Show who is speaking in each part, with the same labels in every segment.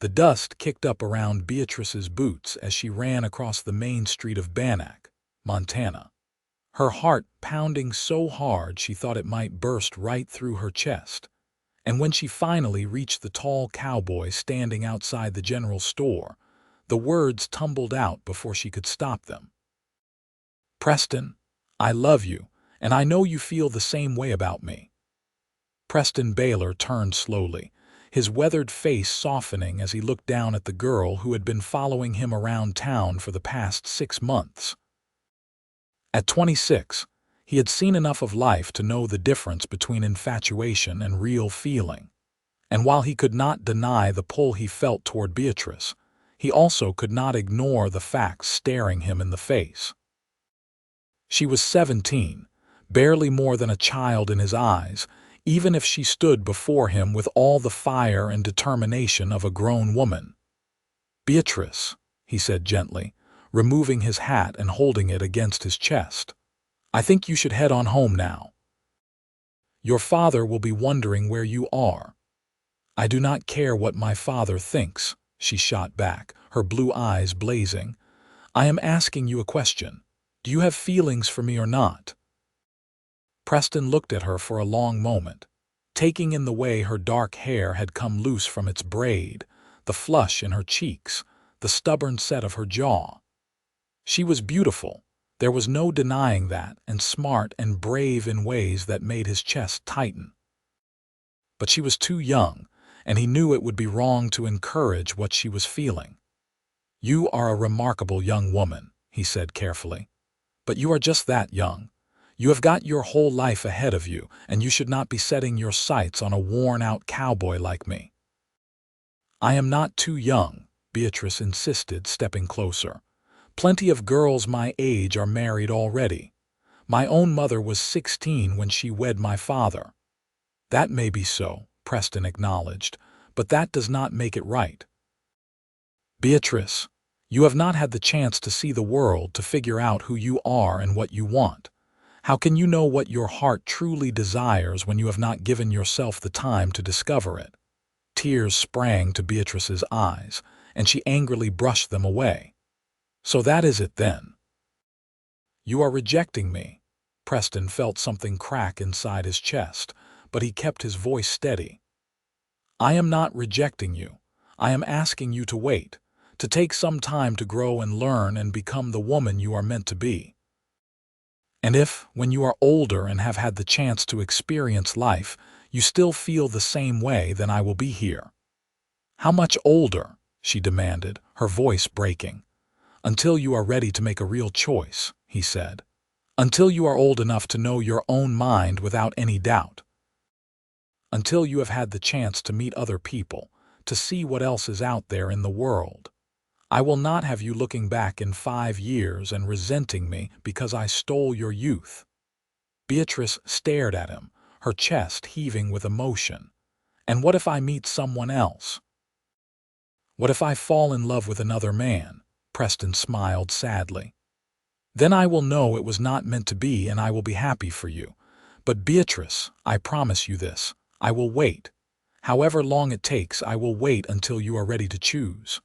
Speaker 1: The dust kicked up around Beatrice's boots as she ran across the main street of Bannack, Montana. Her heart pounding so hard she thought it might burst right through her chest. And when she finally reached the tall cowboy standing outside the general store, the words tumbled out before she could stop them. "Preston, I love you, and I know you feel the same way about me." Preston Baylor turned slowly, his weathered face softening as he looked down at the girl who had been following him around town for the past 6 months. At 26, he had seen enough of life to know the difference between infatuation and real feeling. And while he could not deny the pull he felt toward Beatrice, he also could not ignore the facts staring him in the face. She was 17, barely more than a child in his eyes, even if she stood before him with all the fire and determination of a grown woman. "Beatrice," he said gently, removing his hat and holding it against his chest, "I think you should head on home now. Your father will be wondering where you are." "I do not care what my father thinks," she shot back, her blue eyes blazing. "I am asking you a question. Do you have feelings for me or not?" Preston looked at her for a long moment, taking in the way her dark hair had come loose from its braid, the flush in her cheeks, the stubborn set of her jaw. She was beautiful, there was no denying that, and smart and brave in ways that made his chest tighten. But she was too young, and he knew it would be wrong to encourage what she was feeling. "You are a remarkable young woman," he said carefully. "But you are just that young. You have got your whole life ahead of you, and you should not be setting your sights on a worn-out cowboy like me." "I am not too young," Beatrice insisted, stepping closer. "Plenty of girls my age are married already. My own mother was 16 when she wed my father." "That may be so," Preston acknowledged, "but that does not make it right. Beatrice, you have not had the chance to see the world, to figure out who you are and what you want. How can you know what your heart truly desires when you have not given yourself the time to discover it?" Tears sprang to Beatrice's eyes, and she angrily brushed them away. "So that is it then. You are rejecting me." Preston felt something crack inside his chest, but he kept his voice steady. "I am not rejecting you. I am asking you to wait, to take some time to grow and learn and become the woman you are meant to be. And if, when you are older and have had the chance to experience life, you still feel the same way, then I will be here." "How much older?" she demanded, her voice breaking. "Until you are ready to make a real choice," he said. "Until you are old enough to know your own mind without any doubt. Until you have had the chance to meet other people, to see what else is out there in the world. I will not have you looking back in 5 years and resenting me because I stole your youth." Beatrice stared at him, her chest heaving with emotion. "And what if I meet someone else? What if I fall in love with another man?" Preston smiled sadly. "Then I will know it was not meant to be, and I will be happy for you. But Beatrice, I promise you this, I will wait. However long it takes, I will wait until you are ready to choose."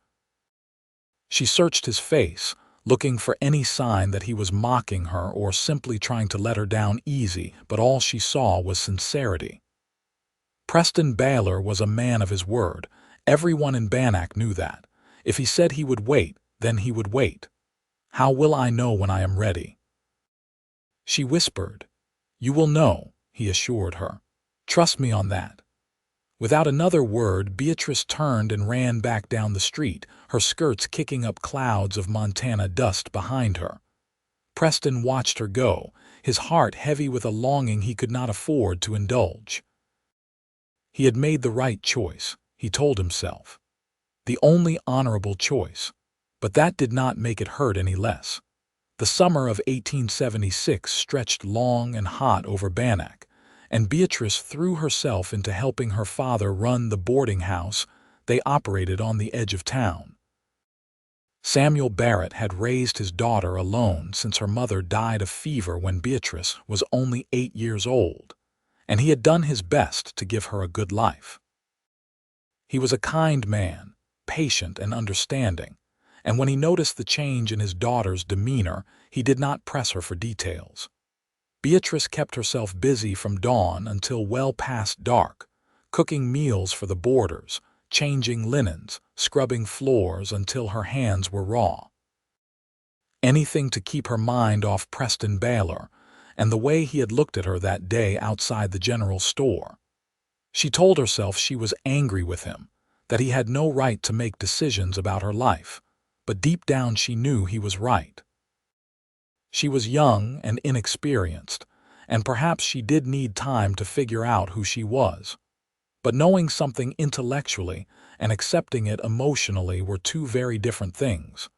Speaker 1: She searched his face, looking for any sign that he was mocking her or simply trying to let her down easy, but all she saw was sincerity. Preston Baylor was a man of his word. Everyone in Bannack knew that. If he said he would wait, then he would wait. "How will I know when I am ready?" she whispered. "You will know," he assured her. "Trust me on that." Without another word, Beatrice turned and ran back down the street, her skirts kicking up clouds of Montana dust behind her. Preston watched her go, his heart heavy with a longing he could not afford to indulge. He had made the right choice, he told himself. The only honorable choice. But that did not make it hurt any less. The summer of 1876 stretched long and hot over Bannack, and Beatrice threw herself into helping her father run the boarding house they operated on the edge of town. Samuel Barrett had raised his daughter alone since her mother died of fever when Beatrice was only 8 years old, and he had done his best to give her a good life. He was a kind man, patient and understanding, and when he noticed the change in his daughter's demeanor, he did not press her for details. Beatrice kept herself busy from dawn until well past dark, cooking meals for the boarders, changing linens, scrubbing floors until her hands were raw. Anything to keep her mind off Preston Baylor and the way he had looked at her that day outside the general store. She told herself she was angry with him, that he had no right to make decisions about her life, but deep down she knew he was right. She was young and inexperienced, and perhaps she did need time to figure out who she was. But knowing something intellectually and accepting it emotionally were two very different things.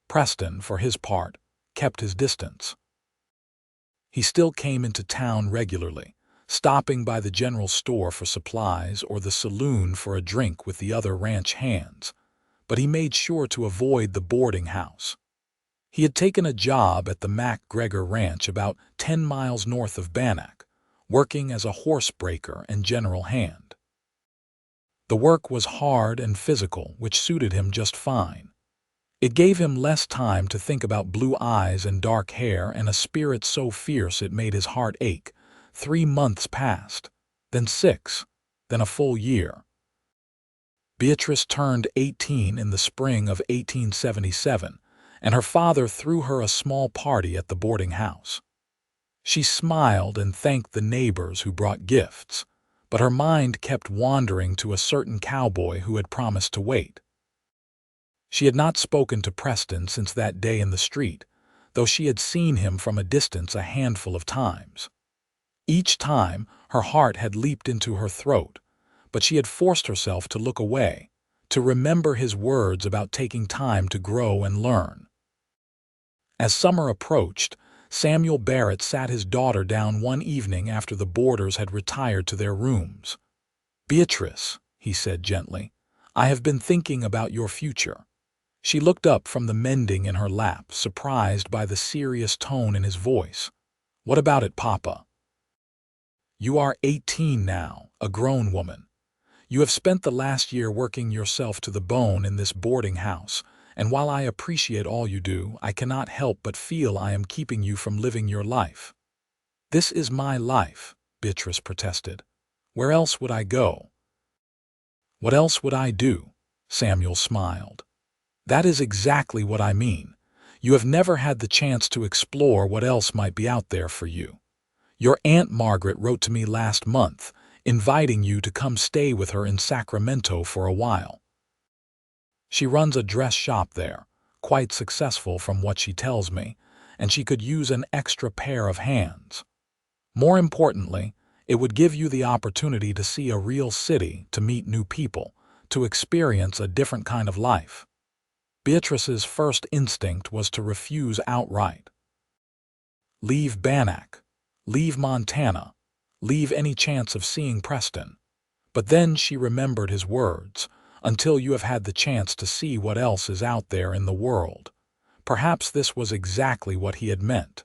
Speaker 1: Preston, for his part, kept his distance. He still came into town regularly, stopping by the general store for supplies or the saloon for a drink with the other ranch hands, but he made sure to avoid the boarding house. He had taken a job at the MacGregor Ranch about 10 miles north of Bannack, working as a horse breaker and general hand. The work was hard and physical, which suited him just fine. It gave him less time to think about blue eyes and dark hair and a spirit so fierce it made his heart ache. 3 months passed, then 6, then a full year. Beatrice turned 18 in the spring of 1877, and her father threw her a small party at the boarding house. She smiled and thanked the neighbors who brought gifts, but her mind kept wandering to a certain cowboy who had promised to wait. She had not spoken to Preston since that day in the street, though she had seen him from a distance a handful of times. Each time, her heart had leaped into her throat, but she had forced herself to look away, to remember his words about taking time to grow and learn. As summer approached, Samuel Barrett sat his daughter down one evening after the boarders had retired to their rooms. "Beatrice," he said gently, "I have been thinking about your future." She looked up from the mending in her lap, surprised by the serious tone in his voice. "What about it, Papa?" "You are 18 now, a grown woman. You have spent the last year working yourself to the bone in this boarding house, and while I appreciate all you do, I cannot help but feel I am keeping you from living your life." "This is my life," Beatrice protested. "Where else would I go?" "What else would I do?" Samuel smiled. "That is exactly what I mean. You have never had the chance to explore what else might be out there for you. Your Aunt Margaret wrote to me last month, inviting you to come stay with her in Sacramento for a while. She runs a dress shop there, quite successful from what she tells me, and she could use an extra pair of hands. More importantly, it would give you the opportunity to see a real city, to meet new people, to experience a different kind of life." Beatrice's first instinct was to refuse outright. Leave Bannack, leave Montana, leave any chance of seeing Preston. But then she remembered his words, "Until you have had the chance to see what else is out there in the world." Perhaps this was exactly what he had meant.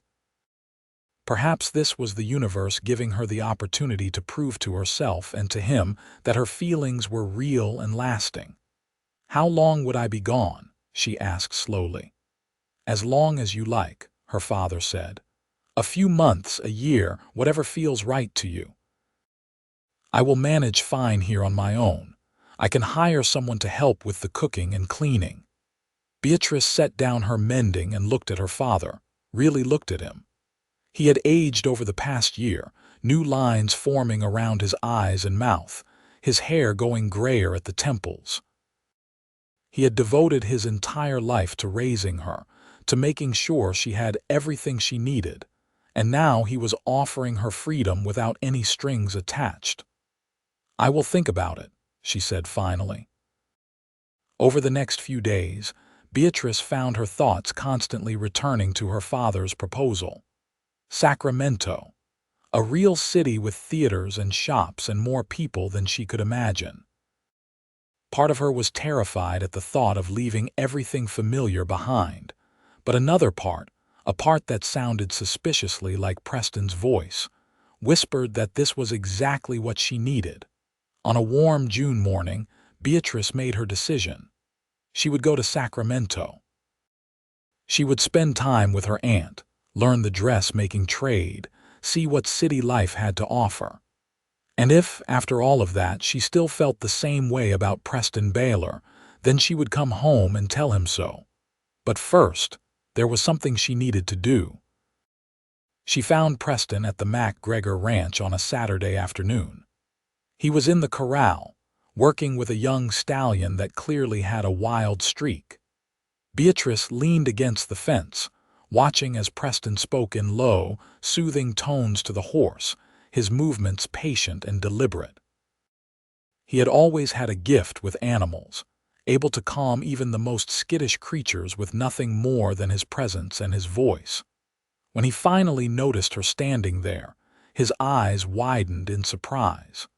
Speaker 1: Perhaps this was the universe giving her the opportunity to prove to herself and to him that her feelings were real and lasting. "How long would I be gone?" she asked slowly. "As long as you like," her father said. "A few months, a year, whatever feels right to you. I will manage fine here on my own. I can hire someone to help with the cooking and cleaning." Beatrice set down her mending and looked at her father, really looked at him. He had aged over the past year, new lines forming around his eyes and mouth, his hair going grayer at the temples. He had devoted his entire life to raising her, to making sure she had everything she needed, and now he was offering her freedom without any strings attached. "I will think about it," she said finally. Over the next few days, Beatrice found her thoughts constantly returning to her father's proposal. Sacramento, a real city with theaters and shops and more people than she could imagine. Part of her was terrified at the thought of leaving everything familiar behind, but another part, a part that sounded suspiciously like Preston's voice, whispered that this was exactly what she needed. On a warm June morning, Beatrice made her decision. She would go to Sacramento. She would spend time with her aunt, learn the dressmaking trade, see what city life had to offer. And if, after all of that, she still felt the same way about Preston Baylor, then she would come home and tell him so. But first, there was something she needed to do. She found Preston at the MacGregor Ranch on a Saturday afternoon. He was in the corral, working with a young stallion that clearly had a wild streak. Beatrice leaned against the fence, watching as Preston spoke in low, soothing tones to the horse, his movements patient and deliberate. He had always had a gift with animals, able to calm even the most skittish creatures with nothing more than his presence and his voice. When he finally noticed her standing there, his eyes widened in surprise.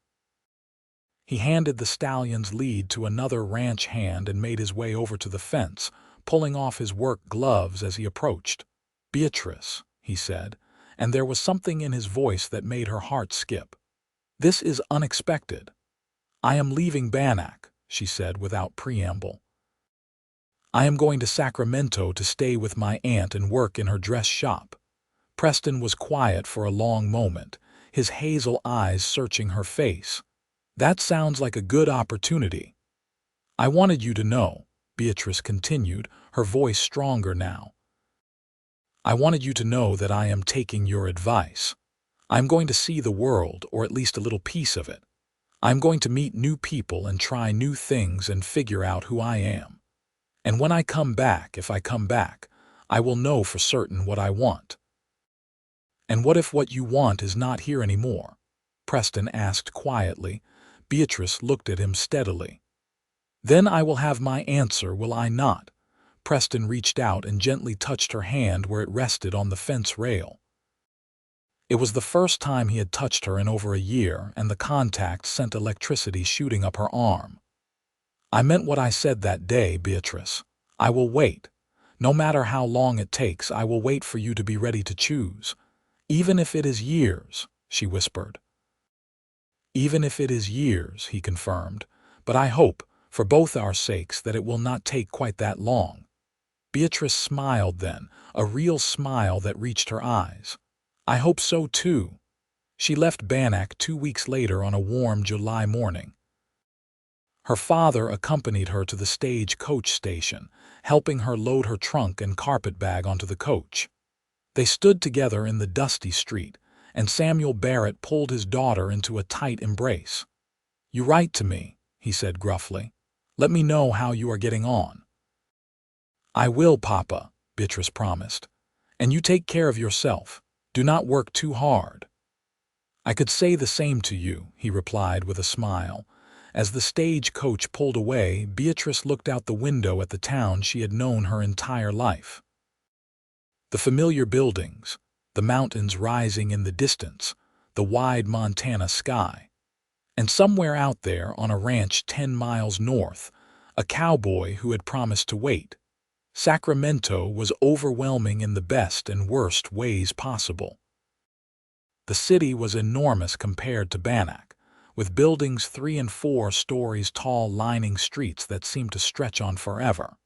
Speaker 1: He handed the stallion's lead to another ranch hand and made his way over to the fence, pulling off his work gloves as he approached. "Beatrice," he said, and there was something in his voice that made her heart skip. "This is unexpected." "I am leaving Bannack," she said without preamble. "I am going to Sacramento to stay with my aunt and work in her dress shop." Preston was quiet for a long moment, his hazel eyes searching her face. "That sounds like a good opportunity." "I wanted you to know," Beatrice continued, her voice stronger now. "I wanted you to know that I am taking your advice. I'm going to see the world, or at least a little piece of it. I'm going to meet new people and try new things and figure out who I am. And when I come back, if I come back, I will know for certain what I want." "And what if what you want is not here anymore?" Preston asked quietly. Beatrice looked at him steadily. "Then I will have my answer, will I not?" Preston reached out and gently touched her hand where it rested on the fence rail. It was the first time he had touched her in over a year, and the contact sent electricity shooting up her arm. "I meant what I said that day, Beatrice. I will wait. No matter how long it takes, I will wait for you to be ready to choose. Even if it is years," she whispered. "Even if it is years," he confirmed. "But I hope, for both our sakes, that it will not take quite that long." Beatrice smiled then, a real smile that reached her eyes. "I hope so too." She left Bannack 2 weeks later on a warm July morning. Her father accompanied her to the stage coach station, helping her load her trunk and carpet bag onto the coach. They stood together in the dusty street, and Samuel Barrett pulled his daughter into a tight embrace. "You write to me," he said gruffly. "Let me know how you are getting on." "I will, Papa," Beatrice promised. "And you take care of yourself. Do not work too hard." "I could say the same to you," he replied with a smile. As the stage coach pulled away, Beatrice looked out the window at the town she had known her entire life. The familiar buildings, the mountains rising in the distance, the wide Montana sky. And somewhere out there on a ranch 10 miles north, a cowboy who had promised to wait. Sacramento was overwhelming in the best and worst ways possible. The city was enormous compared to Bannack, with buildings 3 and 4 stories tall lining streets that seemed to stretch on forever.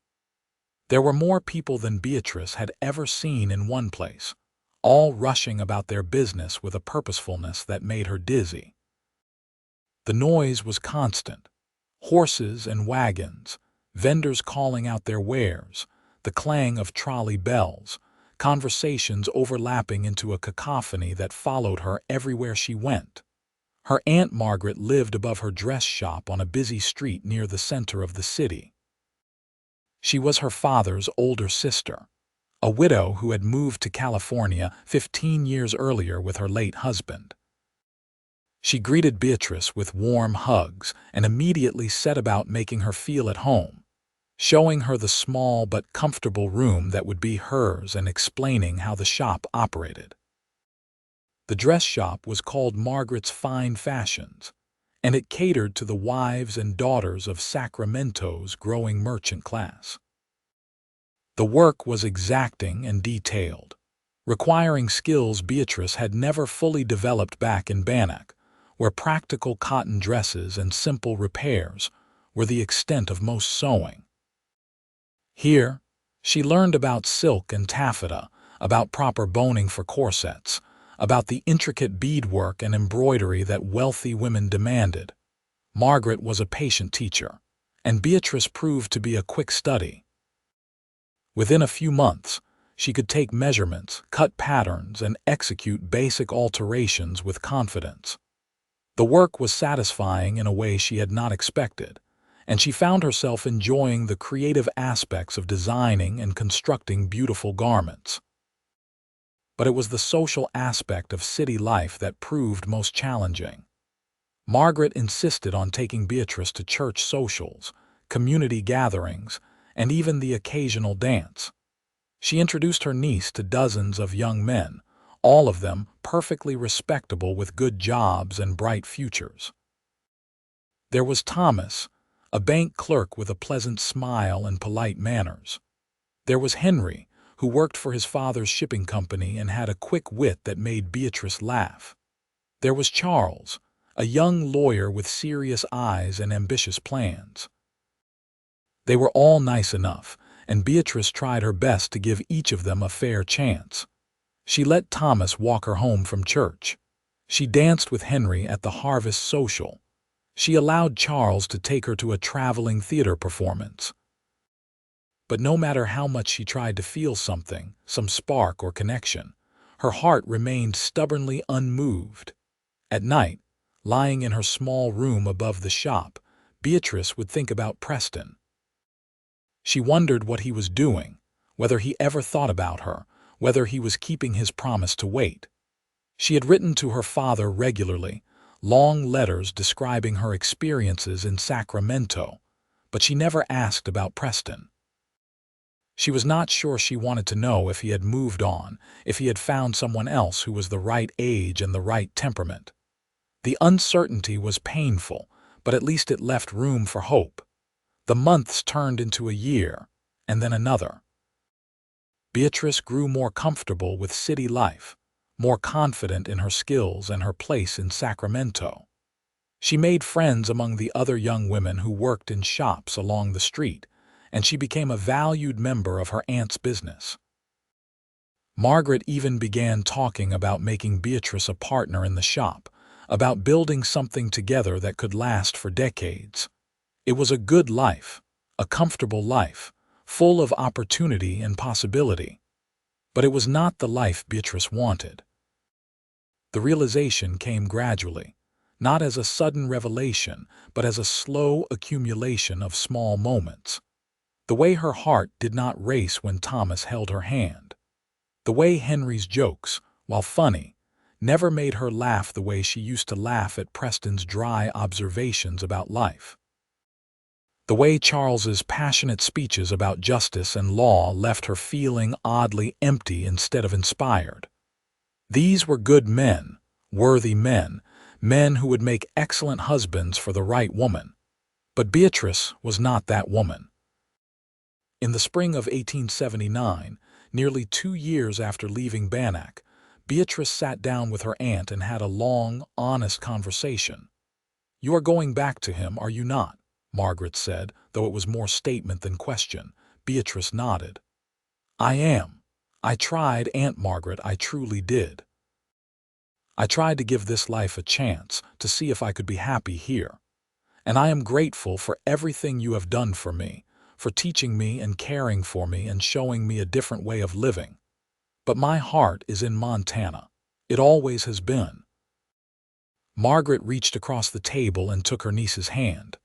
Speaker 1: There were more people than Beatrice had ever seen in one place, all rushing about their business with a purposefulness that made her dizzy. The noise was constant. Horses and wagons, vendors calling out their wares, the clang of trolley bells, conversations overlapping into a cacophony that followed her everywhere she went. Her Aunt Margaret lived above her dress shop on a busy street near the center of the city. She was her father's older sister, a widow who had moved to California 15 years earlier with her late husband. She greeted Beatrice with warm hugs and immediately set about making her feel at home, showing her the small but comfortable room that would be hers and explaining how the shop operated. The dress shop was called Margaret's Fine Fashions, and it catered to the wives and daughters of Sacramento's growing merchant class. The work was exacting and detailed, requiring skills Beatrice had never fully developed back in Bannack, where practical cotton dresses and simple repairs were the extent of most sewing. Here, she learned about silk and taffeta, about proper boning for corsets, about the intricate beadwork and embroidery that wealthy women demanded. Margaret was a patient teacher, and Beatrice proved to be a quick study. Within a few months, she could take measurements, cut patterns, and execute basic alterations with confidence. The work was satisfying in a way she had not expected, and she found herself enjoying the creative aspects of designing and constructing beautiful garments. But it was the social aspect of city life that proved most challenging. Margaret insisted on taking Beatrice to church socials, community gatherings, and even the occasional dance. She introduced her niece to dozens of young men, all of them perfectly respectable with good jobs and bright futures. There was Thomas, a bank clerk with a pleasant smile and polite manners. There was Henry, who worked for his father's shipping company and had a quick wit that made Beatrice laugh. There was Charles, a young lawyer with serious eyes and ambitious plans. They were all nice enough, and Beatrice tried her best to give each of them a fair chance. She let Thomas walk her home from church. She danced with Henry at the harvest social. She allowed Charles to take her to a traveling theater performance. But no matter how much she tried to feel something, some spark or connection, her heart remained stubbornly unmoved. At night, lying in her small room above the shop, Beatrice would think about Preston. She wondered what he was doing, whether he ever thought about her, whether he was keeping his promise to wait. She had written to her father regularly, long letters describing her experiences in Sacramento, but she never asked about Preston. She was not sure she wanted to know if he had moved on, if he had found someone else who was the right age and the right temperament. The uncertainty was painful, but at least it left room for hope. The months turned into a year, and then another. Beatrice grew more comfortable with city life, more confident in her skills and her place in Sacramento. She made friends among the other young women who worked in shops along the street, and she became a valued member of her aunt's business. Margaret even began talking about making Beatrice a partner in the shop, about building something together that could last for decades. It was a good life, a comfortable life, full of opportunity and possibility. But it was not the life Beatrice wanted. The realization came gradually, not as a sudden revelation, but as a slow accumulation of small moments. The way her heart did not race when Thomas held her hand. The way Henry's jokes, while funny, never made her laugh the way she used to laugh at Preston's dry observations about life. The way Charles's passionate speeches about justice and law left her feeling oddly empty instead of inspired. These were good men, worthy men, men who would make excellent husbands for the right woman. But Beatrice was not that woman. In the spring of 1879, nearly 2 years after leaving Bannack, Beatrice sat down with her aunt and had a long, honest conversation. "You are going back to him, are you not?" Margaret said, though it was more statement than question. Beatrice nodded. "I am. I tried, Aunt Margaret, I truly did. I tried to give this life a chance, to see if I could be happy here. And I am grateful for everything you have done for me, for teaching me and caring for me and showing me a different way of living. But my heart is in Montana. It always has been." Margaret reached across the table and took her niece's hand.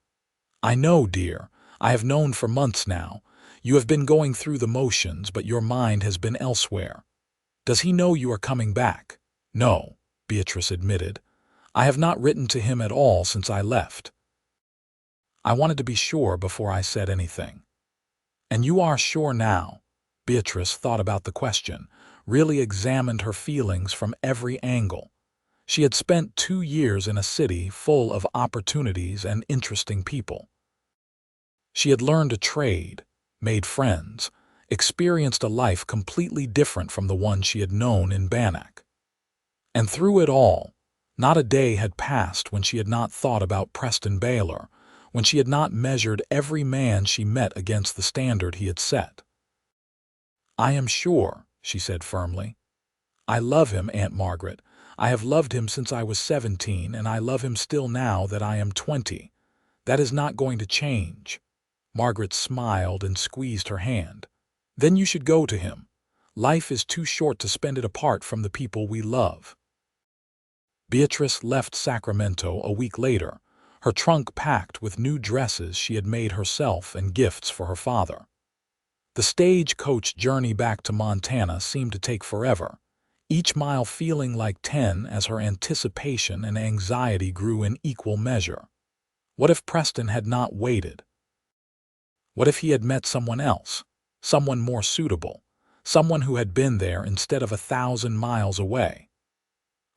Speaker 1: "I know, dear. I have known for months now. You have been going through the motions, but your mind has been elsewhere. Does he know you are coming back?" "No," Beatrice admitted. "I have not written to him at all since I left. I wanted to be sure before I said anything." "And you are sure now?" Beatrice thought about the question, really examined her feelings from every angle. She had spent 2 years in a city full of opportunities and interesting people. She had learned a trade, made friends, experienced a life completely different from the one she had known in Bannack. And through it all, not a day had passed when she had not thought about Preston Baylor, when she had not measured every man she met against the standard he had set. "I am sure," she said firmly. "I love him, Aunt Margaret. I have loved him since I was 17, and I love him still now that I am 20. That is not going to change." Margaret smiled and squeezed her hand. "Then you should go to him. Life is too short to spend it apart from the people we love." Beatrice left Sacramento a week later, her trunk packed with new dresses she had made herself and gifts for her father. The stagecoach journey back to Montana seemed to take forever, each mile feeling like 10 as her anticipation and anxiety grew in equal measure. What if Preston had not waited? What if he had met someone else, someone more suitable, someone who had been there instead of 1,000 miles away?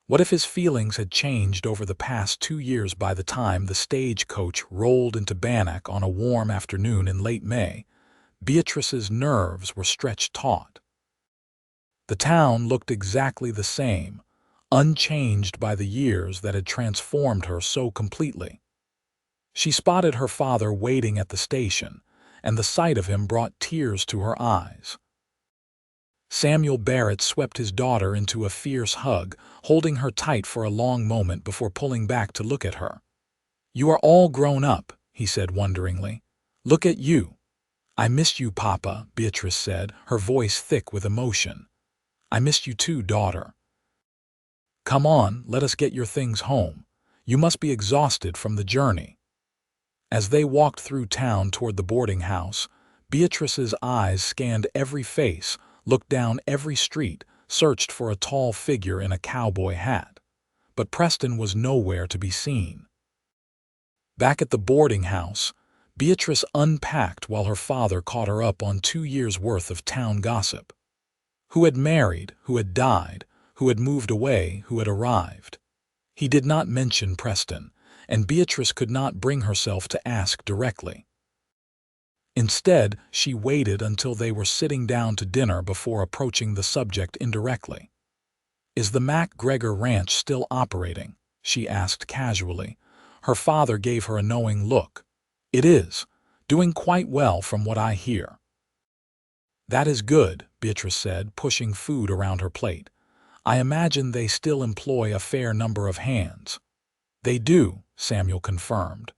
Speaker 1: What if his feelings had changed over the past 2 years by the time the stagecoach rolled into Bannack on a warm afternoon in late May? Beatrice's nerves were stretched taut. The town looked exactly the same, unchanged by the years that had transformed her so completely. She spotted her father waiting at the station, and the sight of him brought tears to her eyes. Samuel Barrett swept his daughter into a fierce hug, holding her tight for a long moment before pulling back to look at her. "You are all grown up," he said wonderingly. "Look at you." "I missed you, Papa," Beatrice said, her voice thick with emotion. "I missed you too, daughter." "Come on, let us get your things home. You must be exhausted from the journey." As they walked through town toward the boarding house, Beatrice's eyes scanned every face, looked down every street, searched for a tall figure in a cowboy hat. But Preston was nowhere to be seen. Back at the boarding house, Beatrice unpacked while her father caught her up on 2 years' worth of town gossip. Who had married, who had died, who had moved away, who had arrived. He did not mention Preston, and Beatrice could not bring herself to ask directly. Instead, she waited until they were sitting down to dinner before approaching the subject indirectly. "Is the MacGregor Ranch still operating?" she asked casually. Her father gave her a knowing look. "It is, doing quite well from what I hear." "That is good," Beatrice said, pushing food around her plate. "I imagine they still employ a fair number of hands." "They do," Samuel confirmed.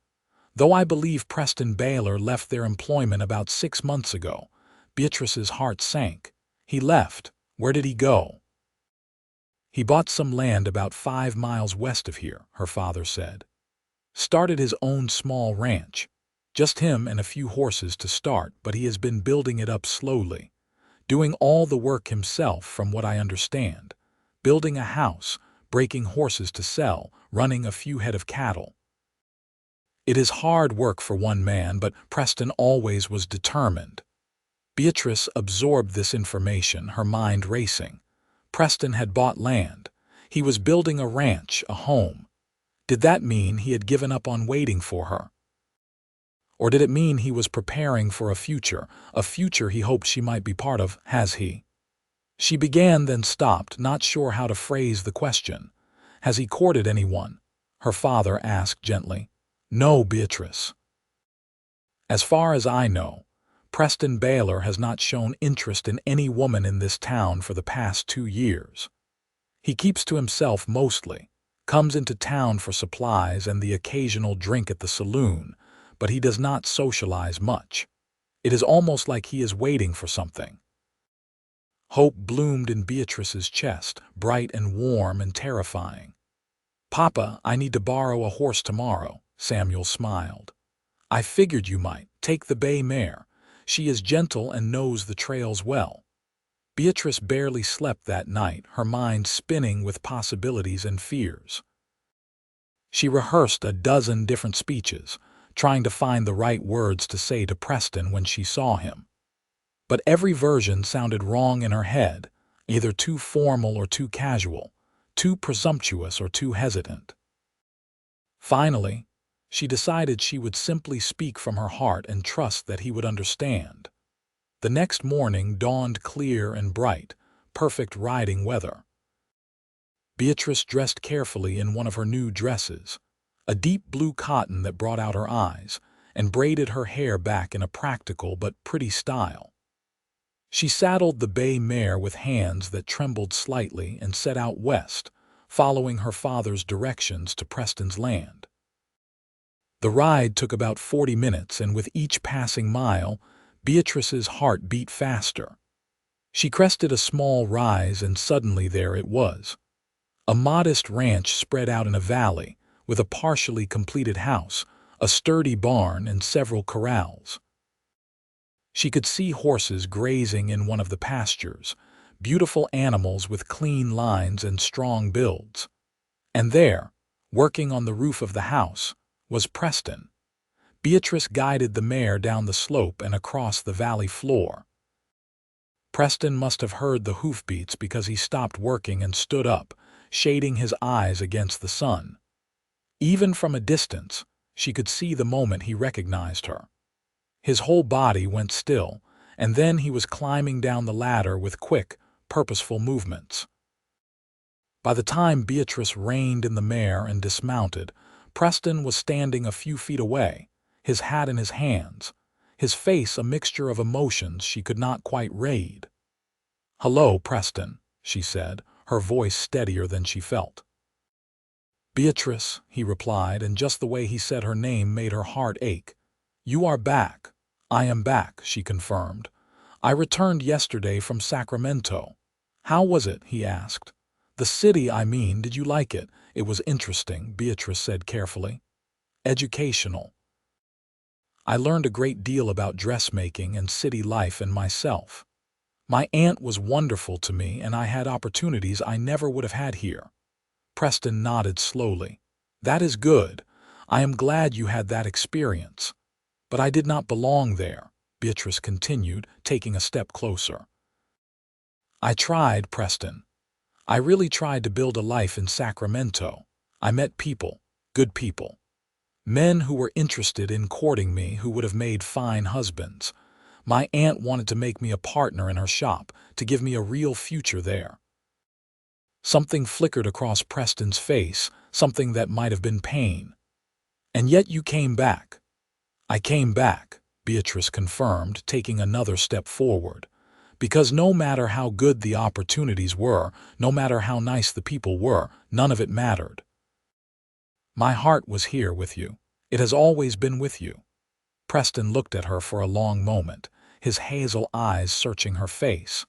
Speaker 1: "Though I believe Preston Baylor left their employment about 6 months ago." Beatrice's heart sank. "He left. Where did he go?" "He bought some land about 5 miles west of here," her father said. "Started his own small ranch. Just him and a few horses to start, but he has been building it up slowly. Doing all the work himself from what I understand. Building a house, breaking horses to sell, running a few head of cattle. It is hard work for one man, but Preston always was determined." Beatrice absorbed this information, her mind racing. Preston had bought land. He was building a ranch, a home. Did that mean he had given up on waiting for her? Or did it mean he was preparing for a future he hoped she might be part of? Has he? She began, then stopped, not sure how to phrase the question. "Has he courted anyone?" her father asked gently. "No, Beatrice. As far as I know, Preston Baylor has not shown interest in any woman in this town for the past 2 years. He keeps to himself mostly, comes into town for supplies and the occasional drink at the saloon, but he does not socialize much. It is almost like he is waiting for something." Hope bloomed in Beatrice's chest, bright and warm and terrifying. "Papa, I need to borrow a horse tomorrow," Samuel smiled. "I figured you might. Take the bay mare. She is gentle and knows the trails well." Beatrice barely slept that night, her mind spinning with possibilities and fears. She rehearsed a dozen different speeches, trying to find the right words to say to Preston when she saw him. But every version sounded wrong in her head, either too formal or too casual, too presumptuous or too hesitant. Finally, she decided she would simply speak from her heart and trust that he would understand. The next morning dawned clear and bright, perfect riding weather. Beatrice dressed carefully in one of her new dresses, a deep blue cotton that brought out her eyes, and braided her hair back in a practical but pretty style. She saddled the bay mare with hands that trembled slightly and set out west, following her father's directions to Preston's land. The ride took about 40 minutes, and with each passing mile, Beatrice's heart beat faster. She crested a small rise, and suddenly there it was. A modest ranch spread out in a valley, with a partially completed house, a sturdy barn, and several corrals. She could see horses grazing in one of the pastures, beautiful animals with clean lines and strong builds. And there, working on the roof of the house, was Preston. Beatrice guided the mare down the slope and across the valley floor. Preston must have heard the hoofbeats because he stopped working and stood up, shading his eyes against the sun. Even from a distance, she could see the moment he recognized her. His whole body went still, and then he was climbing down the ladder with quick, purposeful movements. By the time Beatrice reined in the mare and dismounted, Preston was standing a few feet away, his hat in his hands, his face a mixture of emotions she could not quite read. "Hello, Preston," she said, her voice steadier than she felt. "Beatrice," he replied, and just the way he said her name made her heart ache. "You are back." "I am back," she confirmed. "I returned yesterday from Sacramento." "How was it?" he asked. "The city, I mean, did you like it?" "It was interesting," Beatrice said carefully. "Educational. I learned a great deal about dressmaking and city life and myself. My aunt was wonderful to me, and I had opportunities I never would have had here." Preston nodded slowly. "That is good. I am glad you had that experience. But I did not belong there," Beatrice continued, taking a step closer. "I tried, Preston. I really tried to build a life in Sacramento. I met people, good people. Men who were interested in courting me, who would have made fine husbands. My aunt wanted to make me a partner in her shop, to give me a real future there." Something flickered across Preston's face, something that might have been pain. "And yet you came back." "I came back," Beatrice confirmed, taking another step forward. "Because no matter how good the opportunities were, no matter how nice the people were, none of it mattered. My heart was here with you. It has always been with you." Preston looked at her for a long moment, his hazel eyes searching her face.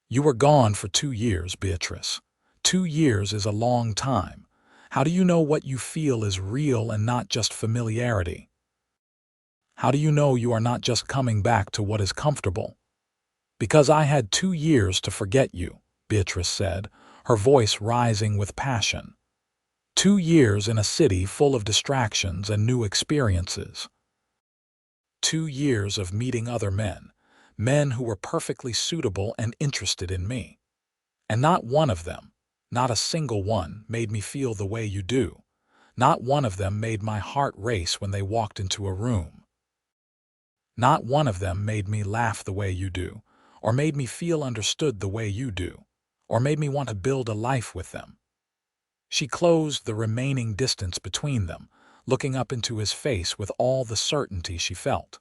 Speaker 1: "You were gone for 2 years, Beatrice. 2 years is a long time. How do you know what you feel is real and not just familiarity? How do you know you are not just coming back to what is comfortable?" "Because I had 2 years to forget you," Beatrice said, her voice rising with passion. 2 years in a city full of distractions and new experiences. 2 years of meeting other men, men who were perfectly suitable and interested in me. And not one of them, not a single one, made me feel the way you do. Not one of them made my heart race when they walked into a room. Not one of them made me laugh the way you do, or made me feel understood the way you do, or made me want to build a life with them." She closed the remaining distance between them, looking up into his face with all the certainty she felt.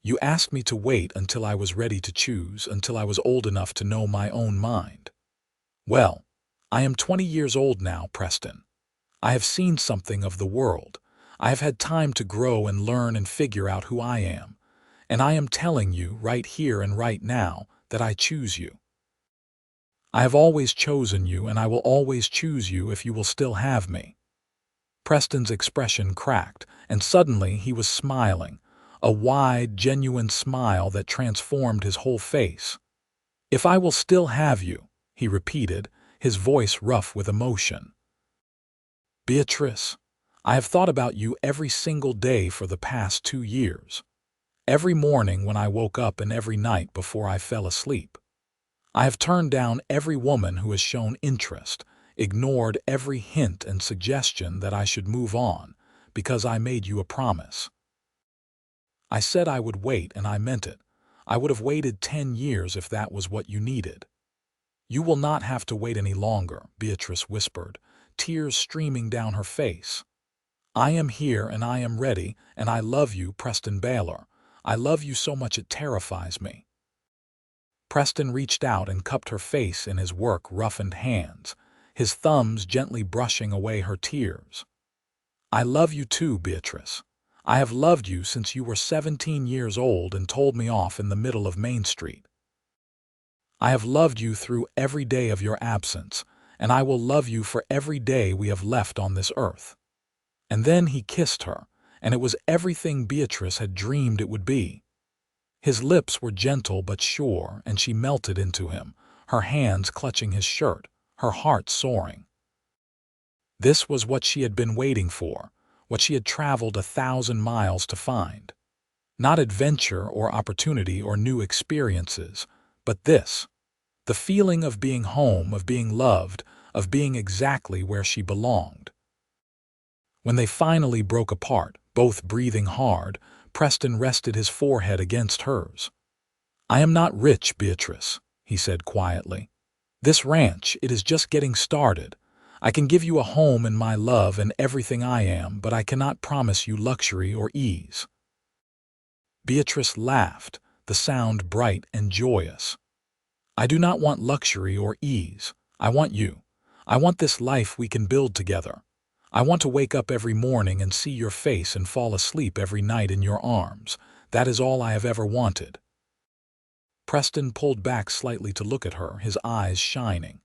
Speaker 1: "You asked me to wait until I was ready to choose, until I was old enough to know my own mind. Well, I am 20 years old now, Preston. I have seen something of the world. I have had time to grow and learn and figure out who I am. And I am telling you, right here and right now, that I choose you. I have always chosen you, and I will always choose you if you will still have me." Preston's expression cracked, and suddenly he was smiling, a wide, genuine smile that transformed his whole face. "If I will still have you," he repeated, his voice rough with emotion. "Beatrice, I have thought about you every single day for the past 2 years. Every morning when I woke up and every night before I fell asleep. I have turned down every woman who has shown interest, ignored every hint and suggestion that I should move on, because I made you a promise. I said I would wait, and I meant it. I would have waited 10 years if that was what you needed." "You will not have to wait any longer," Beatrice whispered, tears streaming down her face. I am here and I am ready, and I love you, Preston Baylor. I love you so much it terrifies me." Preston reached out and cupped her face in his work-roughened hands, his thumbs gently brushing away her tears. "I love you too, Beatrice. I have loved you since you were 17 years old and told me off in the middle of Main Street. I have loved you through every day of your absence, and I will love you for every day we have left on this earth." And then he kissed her, and it was everything Beatrice had dreamed it would be. His lips were gentle but sure, and she melted into him, her hands clutching his shirt, her heart soaring. This was what she had been waiting for, what she had traveled 1,000 miles to find. Not adventure or opportunity or new experiences, but this. The feeling of being home, of being loved, of being exactly where she belonged. When they finally broke apart, both breathing hard, Preston rested his forehead against hers. "I am not rich, Beatrice," he said quietly. "This ranch, it is just getting started. I can give you a home and my love and everything I am, but I cannot promise you luxury or ease." Beatrice laughed, the sound bright and joyous. "I do not want luxury or ease. I want you. I want this life we can build together. I want to wake up every morning and see your face and fall asleep every night in your arms. That is all I have ever wanted." Preston pulled back slightly to look at her, his eyes shining.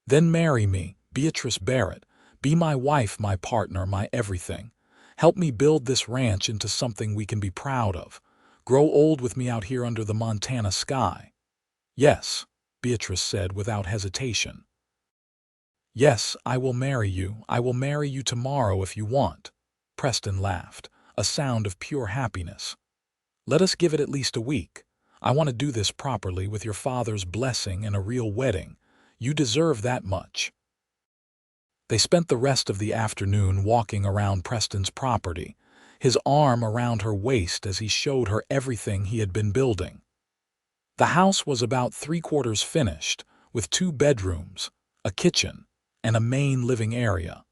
Speaker 1: "Then marry me, Beatrice Barrett. Be my wife, my partner, my everything. Help me build this ranch into something we can be proud of. Grow old with me out here under the Montana sky." "Yes," Beatrice said without hesitation. "Yes, I will marry you. I will marry you tomorrow if you want." Preston laughed, a sound of pure happiness. "Let us give it at least a week. I want to do this properly with your father's blessing and a real wedding. You deserve that much." They spent the rest of the afternoon walking around Preston's property, his arm around her waist as he showed her everything he had been building. The house was about 3/4 finished, with 2 bedrooms, a kitchen, and a main living area.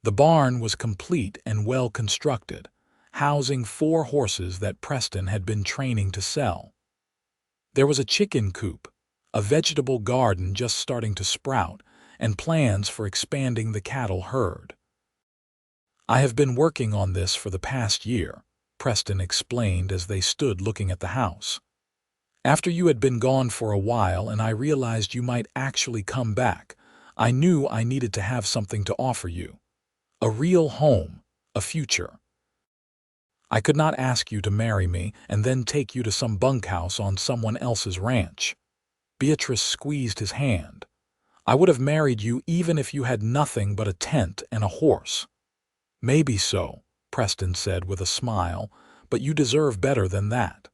Speaker 1: The barn was complete and well constructed, housing 4 horses that Preston had been training to sell. There was a chicken coop, a vegetable garden just starting to sprout, and plans for expanding the cattle herd. "I have been working on this for the past year," Preston explained as they stood looking at the house. "After you had been gone for a while and I realized you might actually come back, I knew I needed to have something to offer you. A real home, a future. I could not ask you to marry me and then take you to some bunkhouse on someone else's ranch." Beatrice squeezed his hand. "I would have married you even if you had nothing but a tent and a horse." "Maybe so," Preston said with a smile, "but you deserve better than that."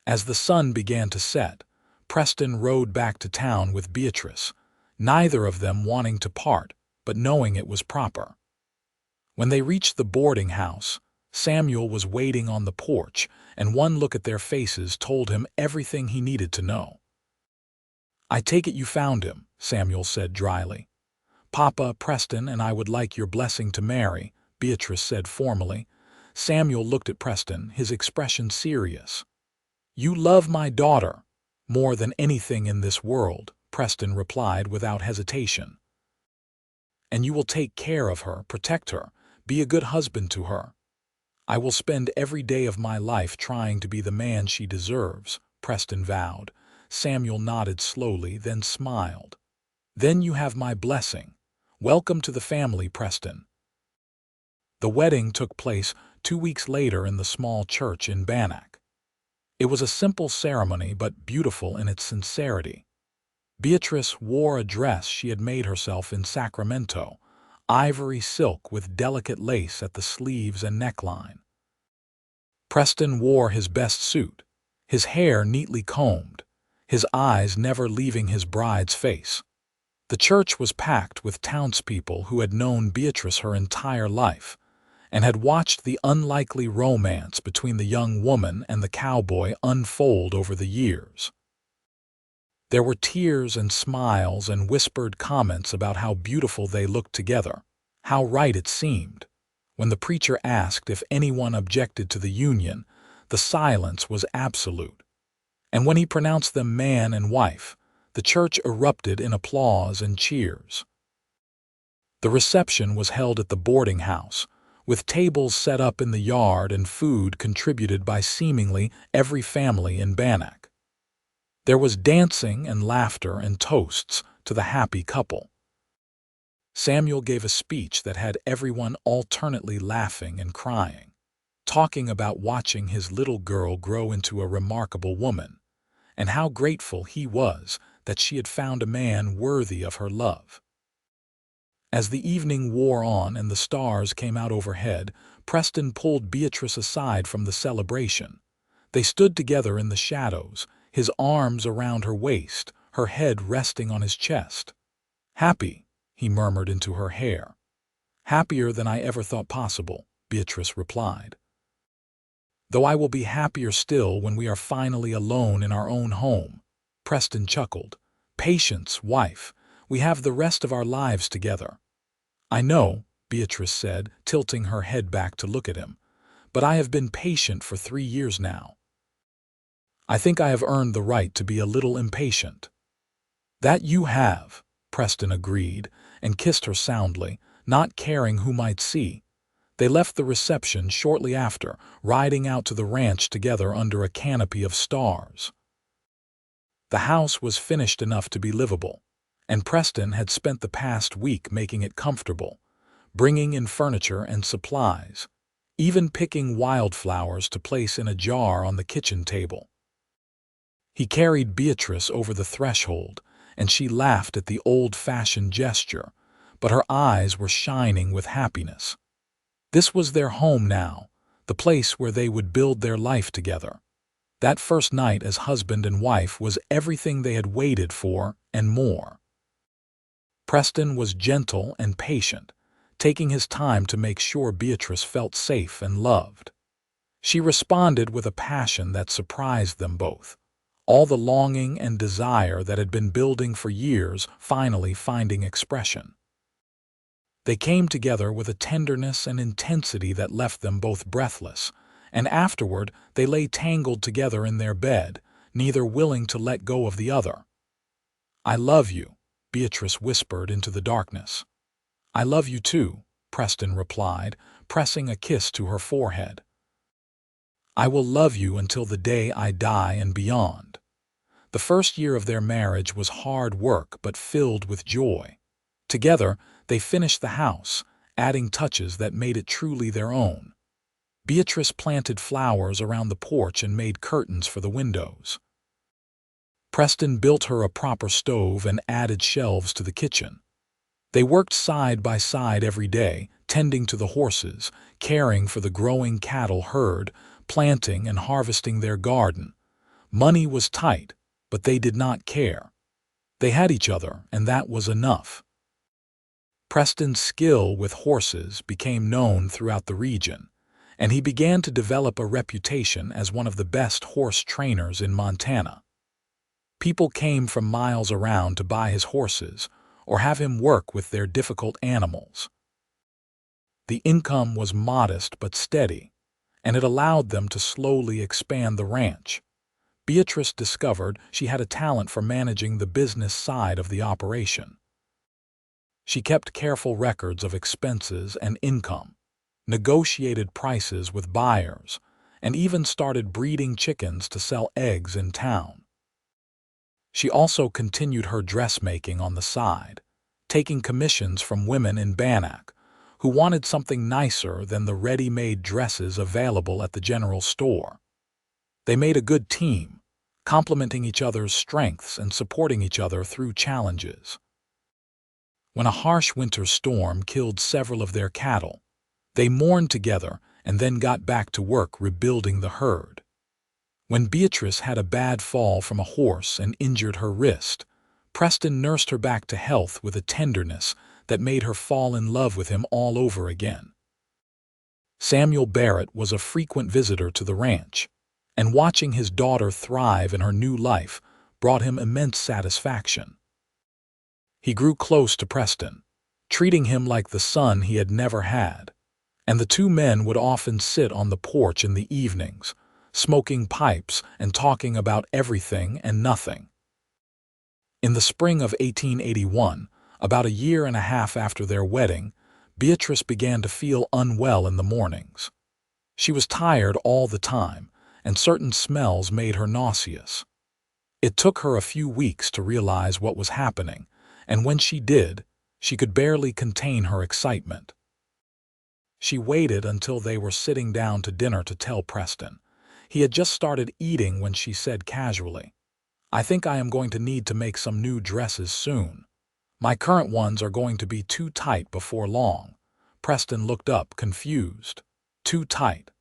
Speaker 1: As the sun began to set, Preston rode back to town with Beatrice, neither of them wanting to part, but knowing it was proper. When they reached the boarding house, Samuel was waiting on the porch, and one look at their faces told him everything he needed to know. "I take it you found him," Samuel said dryly. "Papa, Preston, and I would like your blessing to marry," Beatrice said formally. Samuel looked at Preston, his expression serious. "You love my daughter more than anything in this world," Preston replied without hesitation. "And you will take care of her, protect her, be a good husband to her." "I will spend every day of my life trying to be the man she deserves," Preston vowed. Samuel nodded slowly, then smiled. "Then you have my blessing. Welcome to the family, Preston." The wedding took place 2 weeks later in the small church in Bannack. It was a simple ceremony but beautiful in its sincerity. Beatrice wore a dress she had made herself in Sacramento, ivory silk with delicate lace at the sleeves and neckline. Preston wore his best suit, his hair neatly combed, his eyes never leaving his bride's face. The church was packed with townspeople who had known Beatrice her entire life, and had watched the unlikely romance between the young woman and the cowboy unfold over the years. There were tears and smiles and whispered comments about how beautiful they looked together, How right it seemed. When the preacher asked if anyone objected to the union, the silence was absolute. And when he pronounced them man and wife, the church erupted in applause and cheers. The reception was held at the boarding house, with tables set up in the yard and food contributed by seemingly every family in Bannack. There was dancing and laughter and toasts to the happy couple. Samuel gave a speech that had everyone alternately laughing and crying, talking about watching his little girl grow into a remarkable woman, and how grateful he was that she had found a man worthy of her love. As the evening wore on and the stars came out overhead, Preston pulled Beatrice aside from the celebration. They stood together in the shadows, his arms around her waist, her head resting on his chest. "Happy," he murmured into her hair. "Happier than I ever thought possible," Beatrice replied. "Though I will be happier still when we are finally alone in our own home," Preston chuckled. "Patience, wife. We have the rest of our lives together." "I know," Beatrice said, tilting her head back to look at him, "but I have been patient for 3 years now. I think I have earned the right to be a little impatient." "That you have," Preston agreed, and kissed her soundly, not caring who might see. They left the reception shortly after, riding out to the ranch together under a canopy of stars. The house was finished enough to be livable, and Preston had spent the past week making it comfortable, bringing in furniture and supplies, even picking wildflowers to place in a jar on the kitchen table. He carried Beatrice over the threshold, and she laughed at the old-fashioned gesture, but her eyes were shining with happiness. This was their home now, the place where they would build their life together. That first night as husband and wife was everything they had waited for and more. Preston was gentle and patient, taking his time to make sure Beatrice felt safe and loved. She responded with a passion that surprised them both, all the longing and desire that had been building for years finally finding expression. They came together with a tenderness and intensity that left them both breathless, and afterward they lay tangled together in their bed, neither willing to let go of the other. "I love you," Beatrice whispered into the darkness. "I love you too," Preston replied, pressing a kiss to her forehead. "I will love you until the day I die and beyond." The first year of their marriage was hard work but filled with joy. Together, they finished the house, adding touches that made it truly their own. Beatrice planted flowers around the porch and made curtains for the windows. Preston built her a proper stove and added shelves to the kitchen. They worked side by side every day, tending to the horses, caring for the growing cattle herd, planting and harvesting their garden. Money was tight, but they did not care. They had each other, and that was enough. Preston's skill with horses became known throughout the region, and he began to develop a reputation as one of the best horse trainers in Montana. People came from miles around to buy his horses or have him work with their difficult animals. The income was modest but steady, and it allowed them to slowly expand the ranch. Beatrice discovered she had a talent for managing the business side of the operation. She kept careful records of expenses and income, negotiated prices with buyers, and even started breeding chickens to sell eggs in town. She also continued her dressmaking on the side, taking commissions from women in Bannack who wanted something nicer than the ready-made dresses available at the general store. They made a good team, complementing each other's strengths and supporting each other through challenges. When a harsh winter storm killed several of their cattle, they mourned together and then got back to work rebuilding the herd. When Beatrice had a bad fall from a horse and injured her wrist, Preston nursed her back to health with a tenderness that made her fall in love with him all over again. Samuel Barrett was a frequent visitor to the ranch, and watching his daughter thrive in her new life brought him immense satisfaction. He grew close to Preston, treating him like the son he had never had. And the two men would often sit on the porch in the evenings, smoking pipes and talking about everything and nothing. In the spring of 1881, about a year and a half after their wedding, Beatrice began to feel unwell in the mornings. She was tired all the time, and certain smells made her nauseous. It took her a few weeks to realize what was happening, and when she did, she could barely contain her excitement. She waited until they were sitting down to dinner to tell Preston. He had just started eating when she said casually, "I think I am going to need to make some new dresses soon. My current ones are going to be too tight before long." Preston looked up, confused. "Too tight?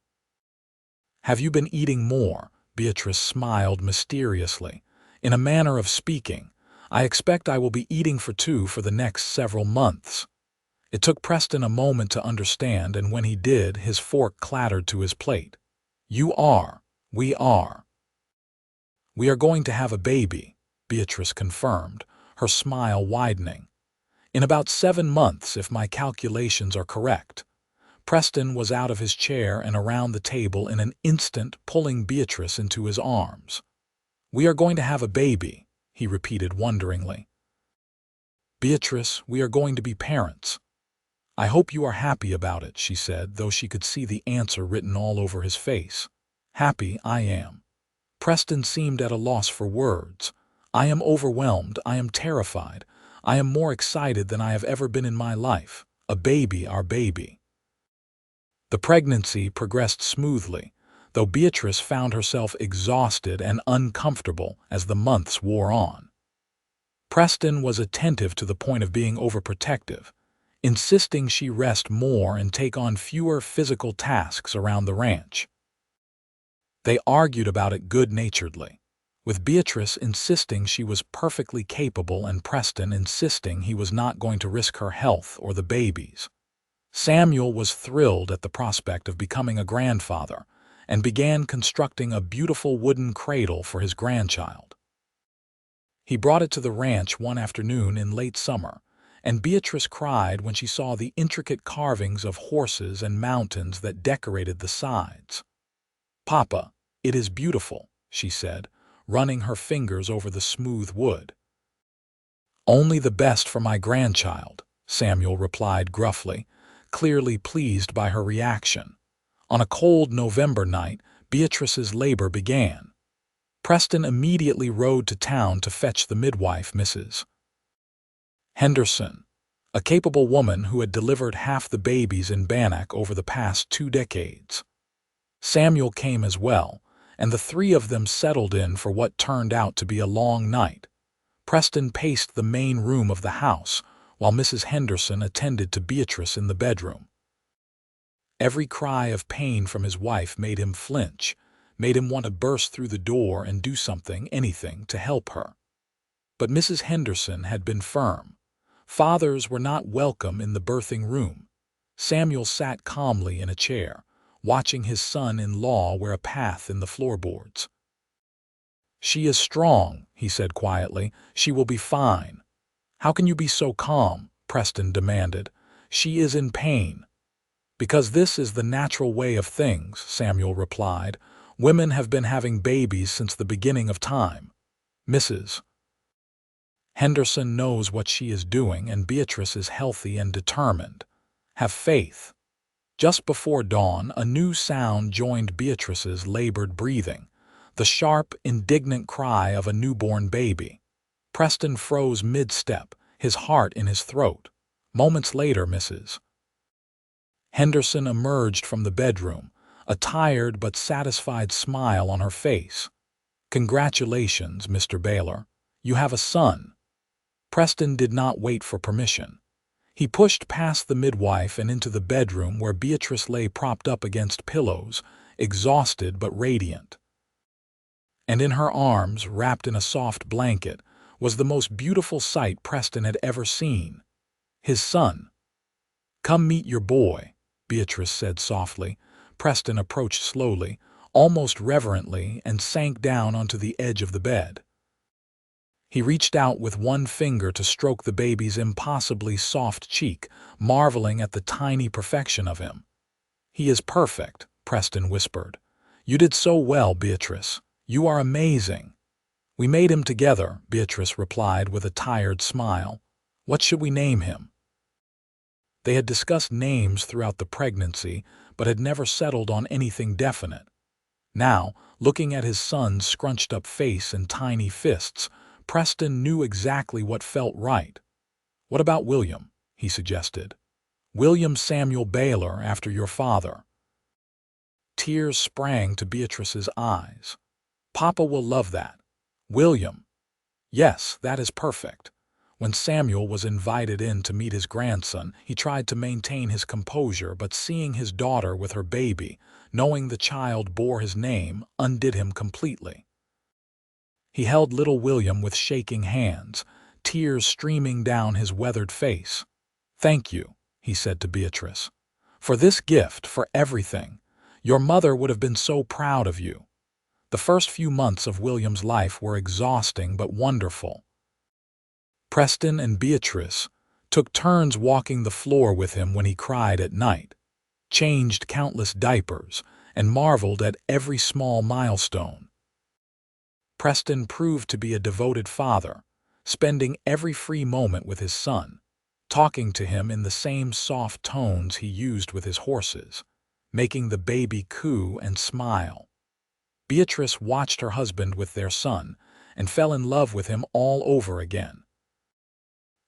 Speaker 1: Have you been eating more?" Beatrice smiled mysteriously. "In a manner of speaking, I expect I will be eating for two for the next several months." It took Preston a moment to understand, and when he did, his fork clattered to his plate. "You are. We are. We are going to have a baby," Beatrice confirmed, her smile widening. "In about 7 months, if my calculations are correct." Preston was out of his chair and around the table in an instant, pulling Beatrice into his arms. "We are going to have a baby," he repeated wonderingly. "Beatrice, we are going to be parents." "I hope you are happy about it," she said, though she could see the answer written all over his face. "Happy I am." Preston seemed at a loss for words. "I am overwhelmed. I am terrified. I am more excited than I have ever been in my life. A baby, our baby." The pregnancy progressed smoothly, though Beatrice found herself exhausted and uncomfortable as the months wore on. Preston was attentive to the point of being overprotective, insisting she rest more and take on fewer physical tasks around the ranch. They argued about it good-naturedly, with Beatrice insisting she was perfectly capable and Preston insisting he was not going to risk her health or the baby's. Samuel was thrilled at the prospect of becoming a grandfather and began constructing a beautiful wooden cradle for his grandchild. He brought it to the ranch one afternoon in late summer, and Beatrice cried when she saw the intricate carvings of horses and mountains that decorated the sides. "Papa, it is beautiful," she said, running her fingers over the smooth wood. "Only the best for my grandchild," Samuel replied gruffly, clearly pleased by her reaction. On a cold November night, Beatrice's labor began. Preston immediately rode to town to fetch the midwife, Mrs. Henderson, a capable woman who had delivered half the babies in Bannack over the past 2 decades. Samuel came as well, and the three of them settled in for what turned out to be a long night. Preston paced the main room of the house, while Mrs. Henderson attended to Beatrice in the bedroom. Every cry of pain from his wife made him flinch, made him want to burst through the door and do something, anything, to help her. But Mrs. Henderson had been firm. Fathers were not welcome in the birthing room. Samuel sat calmly in a chair, watching his son-in-law wear a path in the floorboards. "She is strong," he said quietly. "She will be fine." "How can you be so calm?" Preston demanded. "She is in pain." "Because this is the natural way of things," Samuel replied. "Women have been having babies since the beginning of time. Mrs. Henderson knows what she is doing, and Beatrice is healthy and determined. Have faith." Just before dawn, a new sound joined Beatrice's labored breathing, the sharp, indignant cry of a newborn baby. Preston froze mid-step, his heart in his throat. Moments later, Mrs. Henderson emerged from the bedroom, a tired but satisfied smile on her face. "Congratulations, Mr. Baylor. You have a son." Preston did not wait for permission. He pushed past the midwife and into the bedroom where Beatrice lay propped up against pillows, exhausted but radiant. And in her arms, wrapped in a soft blanket, was the most beautiful sight Preston had ever seen. His son. "Come meet your boy," Beatrice said softly. Preston approached slowly, almost reverently, and sank down onto the edge of the bed. He reached out with one finger to stroke the baby's impossibly soft cheek, marveling at the tiny perfection of him. "He is perfect," Preston whispered. "You did so well, Beatrice. You are amazing." "We made him together," Beatrice replied with a tired smile. "What should we name him?" They had discussed names throughout the pregnancy, but had never settled on anything definite. Now, looking at his son's scrunched-up face and tiny fists, Preston knew exactly what felt right. "What about William?" he suggested. "William Samuel Baylor, after your father." Tears sprang to Beatrice's eyes. "Papa will love that. William." "Yes, that is perfect." When Samuel was invited in to meet his grandson, he tried to maintain his composure, but seeing his daughter with her baby, knowing the child bore his name, undid him completely. He held little William with shaking hands, tears streaming down his weathered face. "Thank you," he said to Beatrice, "for this gift, for everything. Your mother would have been so proud of you." The first few months of William's life were exhausting but wonderful. Preston and Beatrice took turns walking the floor with him when he cried at night, changed countless diapers, and marveled at every small milestone. Preston proved to be a devoted father, spending every free moment with his son, talking to him in the same soft tones he used with his horses, making the baby coo and smile. Beatrice watched her husband with their son and fell in love with him all over again.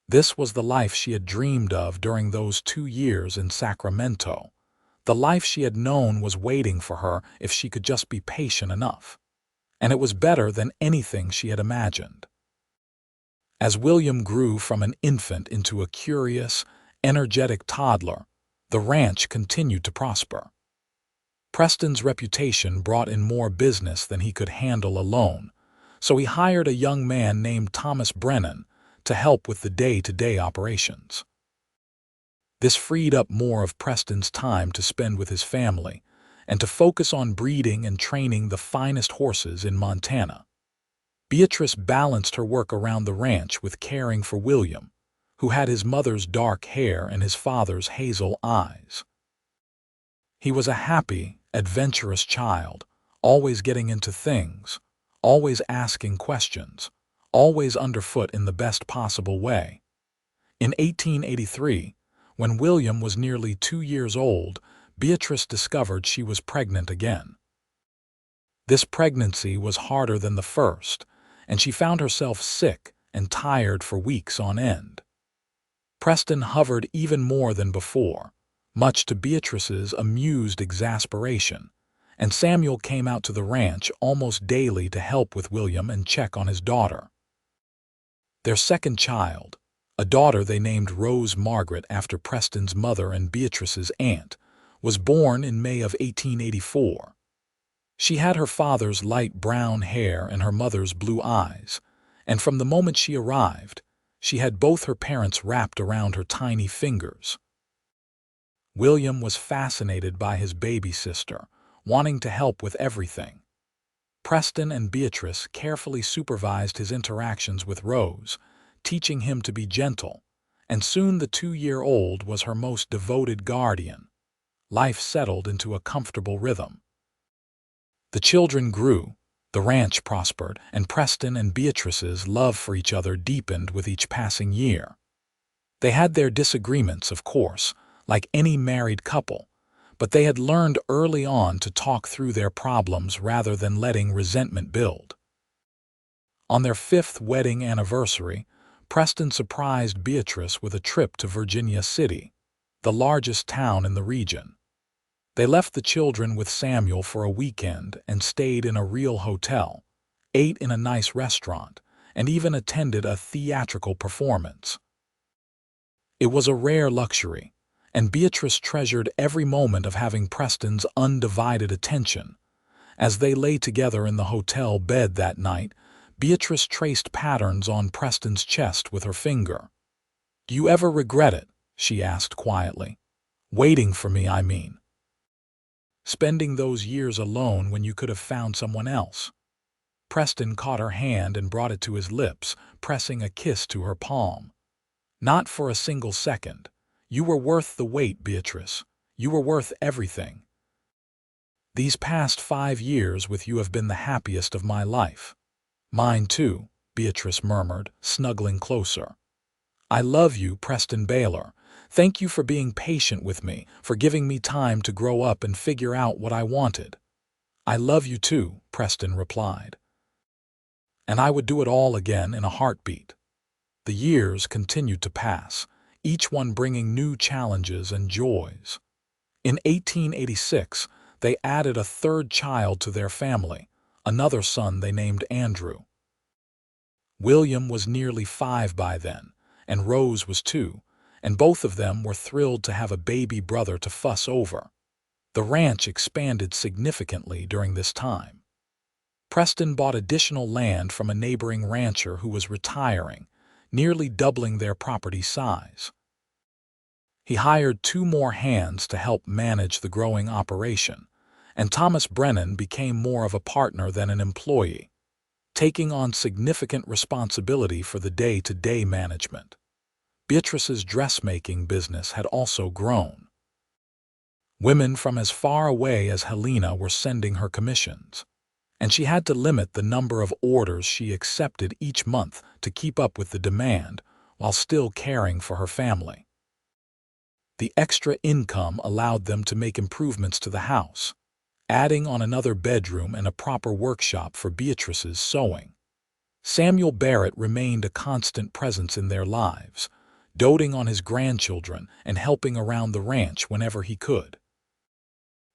Speaker 1: This was the life she had dreamed of during those 2 years in Sacramento. The life she had known was waiting for her if she could just be patient enough. And it was better than anything she had imagined. As William grew from an infant into a curious, energetic toddler, the ranch continued to prosper. Preston's reputation brought in more business than he could handle alone, so he hired a young man named Thomas Brennan to help with the day-to-day operations. This freed up more of Preston's time to spend with his family and to focus on breeding and training the finest horses in Montana. Beatrice balanced her work around the ranch with caring for William, who had his mother's dark hair and his father's hazel eyes. He was a happy, adventurous child, always getting into things, always asking questions, always underfoot in the best possible way. In 1883, when William was nearly 2 years old, Beatrice discovered she was pregnant again. This pregnancy was harder than the first, and she found herself sick and tired for weeks on end. Preston hovered even more than before, much to Beatrice's amused exasperation, and Samuel came out to the ranch almost daily to help with William and check on his daughter. Their second child, a daughter they named Rose Margaret after Preston's mother and Beatrice's aunt, was born in May of 1884. She had her father's light brown hair and her mother's blue eyes, and from the moment she arrived, she had both her parents wrapped around her tiny fingers. William was fascinated by his baby sister, wanting to help with everything. Preston and Beatrice carefully supervised his interactions with Rose, teaching him to be gentle, and soon the 2-year-old was her most devoted guardian. Life settled into a comfortable rhythm. The children grew, the ranch prospered, and Preston and Beatrice's love for each other deepened with each passing year. They had their disagreements, of course, like any married couple, but they had learned early on to talk through their problems rather than letting resentment build. On their 5th wedding anniversary, Preston surprised Beatrice with a trip to Virginia City, the largest town in the region. They left the children with Samuel for a weekend and stayed in a real hotel, ate in a nice restaurant, and even attended a theatrical performance. It was a rare luxury, and Beatrice treasured every moment of having Preston's undivided attention. As they lay together in the hotel bed that night, Beatrice traced patterns on Preston's chest with her finger. "Do you ever regret it?" she asked quietly. "Waiting for me, I mean. Spending those years alone when you could have found someone else." Preston caught her hand and brought it to his lips, pressing a kiss to her palm. "Not for a single second. You were worth the wait, Beatrice. You were worth everything. These past 5 years with you have been the happiest of my life." "Mine too," Beatrice murmured, snuggling closer. "I love you, Preston Baylor. Thank you for being patient with me, for giving me time to grow up and figure out what I wanted." "I love you too," Preston replied. "And I would do it all again in a heartbeat." The years continued to pass, each one bringing new challenges and joys. In 1886, they added a third child to their family, another son they named Andrew. William was nearly 5 by then, and Rose was 2, and both of them were thrilled to have a baby brother to fuss over. The ranch expanded significantly during this time. Preston bought additional land from a neighboring rancher who was retiring, nearly doubling their property size. He hired 2 more hands to help manage the growing operation, and Thomas Brennan became more of a partner than an employee, taking on significant responsibility for the day-to-day management. Beatrice's dressmaking business had also grown. Women from as far away as Helena were sending her commissions, and she had to limit the number of orders she accepted each month to keep up with the demand while still caring for her family. The extra income allowed them to make improvements to the house, adding on another bedroom and a proper workshop for Beatrice's sewing. Samuel Barrett remained a constant presence in their lives, doting on his grandchildren and helping around the ranch whenever he could.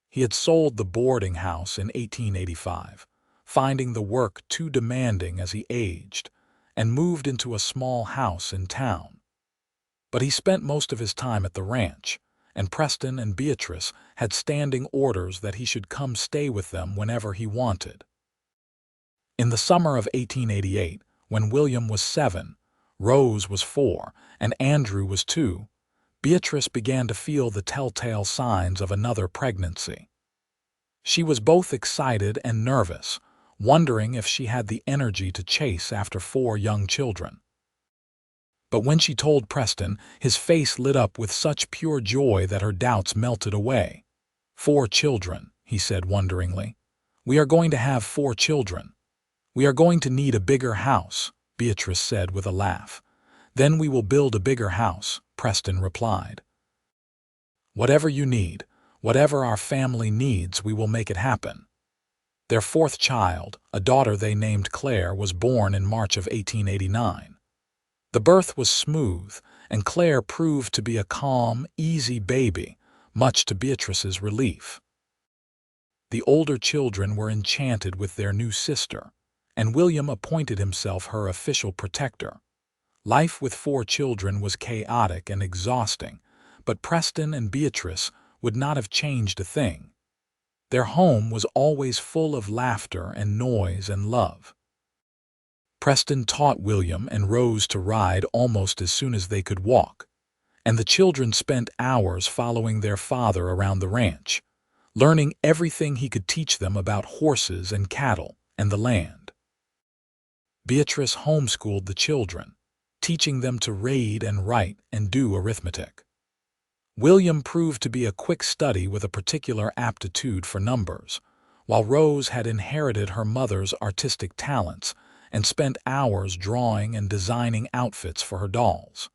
Speaker 1: He had sold the boarding house in 1885, finding the work too demanding as he aged, and moved into a small house in town. But he spent most of his time at the ranch, and Preston and Beatrice had standing orders that he should come stay with them whenever he wanted. In the summer of 1888, when William was 7, Rose was 4, and Andrew was 2, Beatrice began to feel the telltale signs of another pregnancy. She was both excited and nervous, wondering if she had the energy to chase after 4 young children. But when she told Preston, his face lit up with such pure joy that her doubts melted away. "4 children," he said wonderingly. "We are going to have 4 children. We are going to need a bigger house," Beatrice said with a laugh. "Then we will build a bigger house," Preston replied. "Whatever you need, whatever our family needs, we will make it happen." Their 4th child, a daughter they named Claire, was born in March of 1889. The birth was smooth, and Claire proved to be a calm, easy baby, much to Beatrice's relief. The older children were enchanted with their new sister, and William appointed himself her official protector. Life with 4 children was chaotic and exhausting, but Preston and Beatrice would not have changed a thing. Their home was always full of laughter and noise and love. Preston taught William and Rose to ride almost as soon as they could walk, and the children spent hours following their father around the ranch, learning everything he could teach them about horses and cattle and the land. Beatrice homeschooled the children, teaching them to read and write and do arithmetic. William proved to be a quick study with a particular aptitude for numbers, while Rose had inherited her mother's artistic talents and spent hours drawing and designing outfits for her dolls.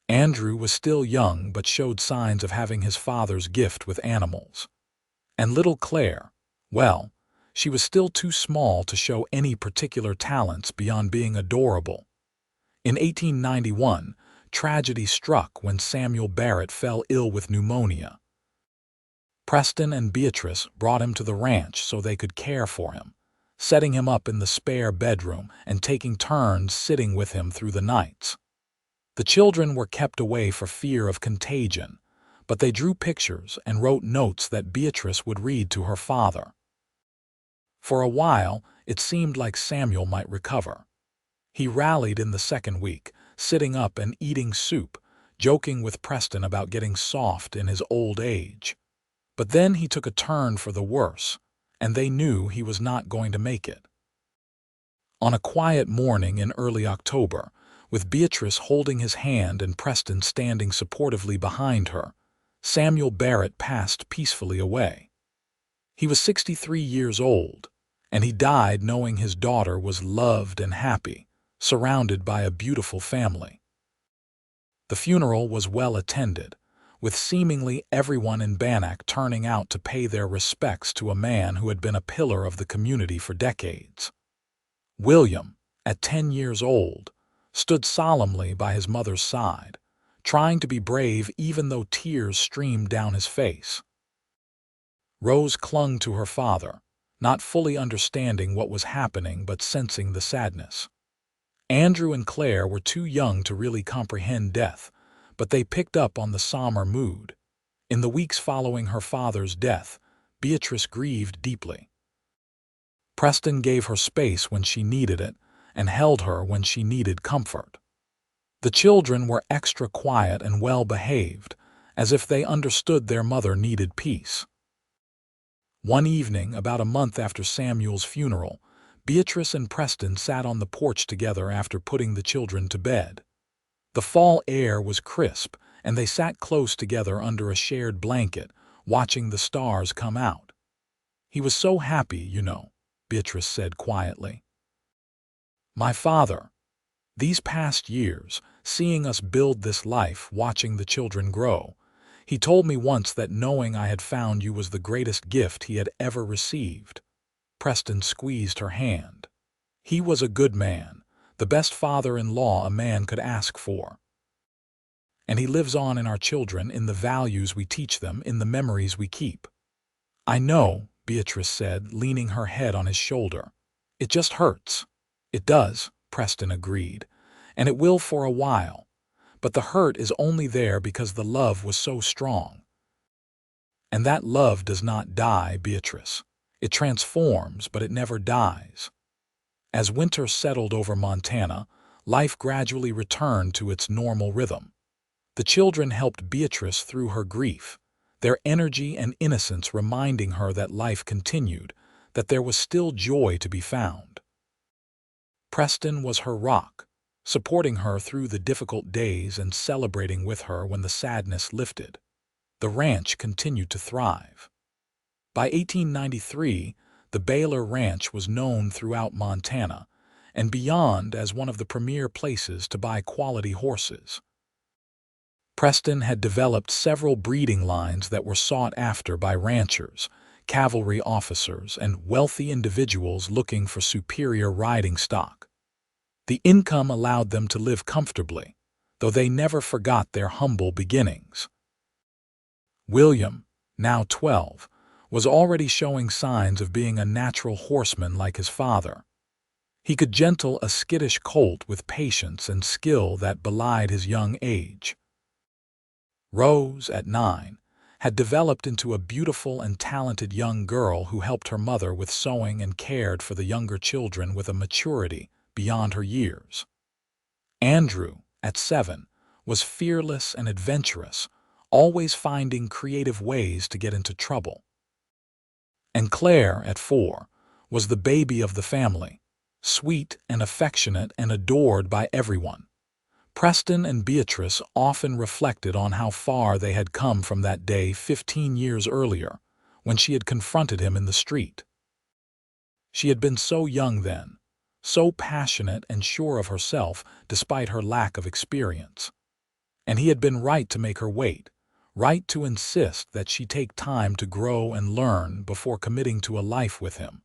Speaker 1: Andrew was still young but showed signs of having his father's gift with animals. And little Claire, well, she was still too small to show any particular talents beyond being adorable. In 1891, tragedy struck when Samuel Barrett fell ill with pneumonia. Preston and Beatrice brought him to the ranch so they could care for him, setting him up in the spare bedroom and taking turns sitting with him through the nights. The children were kept away for fear of contagion, but they drew pictures and wrote notes that Beatrice would read to her father. For a while, it seemed like Samuel might recover. He rallied in the 2nd week, sitting up and eating soup, joking with Preston about getting soft in his old age. But then he took a turn for the worse, and they knew he was not going to make it. On a quiet morning in early October, with Beatrice holding his hand and Preston standing supportively behind her, Samuel Barrett passed peacefully away. He was 63 years old, and he died knowing his daughter was loved and happy, surrounded by a beautiful family. The funeral was well attended, with seemingly everyone in Bannack turning out to pay their respects to a man who had been a pillar of the community for decades. William, at 10 years old, stood solemnly by his mother's side, trying to be brave even though tears streamed down his face. Rose clung to her father, not fully understanding what was happening but sensing the sadness. Andrew and Claire were too young to really comprehend death, but they picked up on the somber mood. In the weeks following her father's death, Beatrice grieved deeply. Preston gave her space when she needed it and held her when she needed comfort. The children were extra quiet and well-behaved, as if they understood their mother needed peace. One evening, about a month after Samuel's funeral, Beatrice and Preston sat on the porch together after putting the children to bed. The fall air was crisp, and they sat close together under a shared blanket, watching the stars come out. "He was so happy, you know," Beatrice said quietly. "My father. These past years, seeing us build this life, watching the children grow, he told me once that knowing I had found you was the greatest gift he had ever received." Preston squeezed her hand. "He was a good man, the best father-in-law a man could ask for. And he lives on in our children, in the values we teach them, in the memories we keep." "I know," Beatrice said, leaning her head on his shoulder. "It just hurts." "It does," Preston agreed, "and it will for a while. But the hurt is only there because the love was so strong. And that love does not die, Beatrice. It transforms, but it never dies." As winter settled over Montana, life gradually returned to its normal rhythm. The children helped Beatrice through her grief, their energy and innocence reminding her that life continued, that there was still joy to be found. Preston was her rock, supporting her through the difficult days and celebrating with her when the sadness lifted. The ranch continued to thrive. By 1893, the Baylor Ranch was known throughout Montana and beyond as one of the premier places to buy quality horses. Preston had developed several breeding lines that were sought after by ranchers, cavalry officers, and wealthy individuals looking for superior riding stock. The income allowed them to live comfortably, though they never forgot their humble beginnings. William, now 12, was already showing signs of being a natural horseman like his father. He could gentle a skittish colt with patience and skill that belied his young age. Rose, at 9, had developed into a beautiful and talented young girl who helped her mother with sewing and cared for the younger children with a maturity beyond her years. Andrew, at 7, was fearless and adventurous, always finding creative ways to get into trouble. And Claire, at 4, was the baby of the family, sweet and affectionate and adored by everyone. Preston and Beatrice often reflected on how far they had come from that day 15 years earlier, when she had confronted him in the street. She had been so young then, so passionate and sure of herself despite her lack of experience. And he had been right to make her wait, right to insist that she take time to grow and learn before committing to a life with him.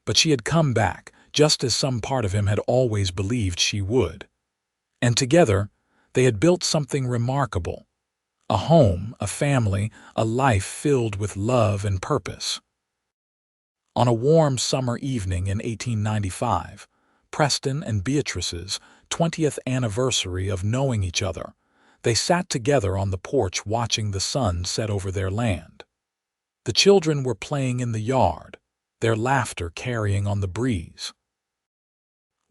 Speaker 1: But she had come back, just as some part of him had always believed she would. And together, they had built something remarkable. A home, a family, a life filled with love and purpose. On a warm summer evening in 1895, Preston and Beatrice's 20th anniversary of knowing each other, they sat together on the porch watching the sun set over their land. The children were playing in the yard, their laughter carrying on the breeze.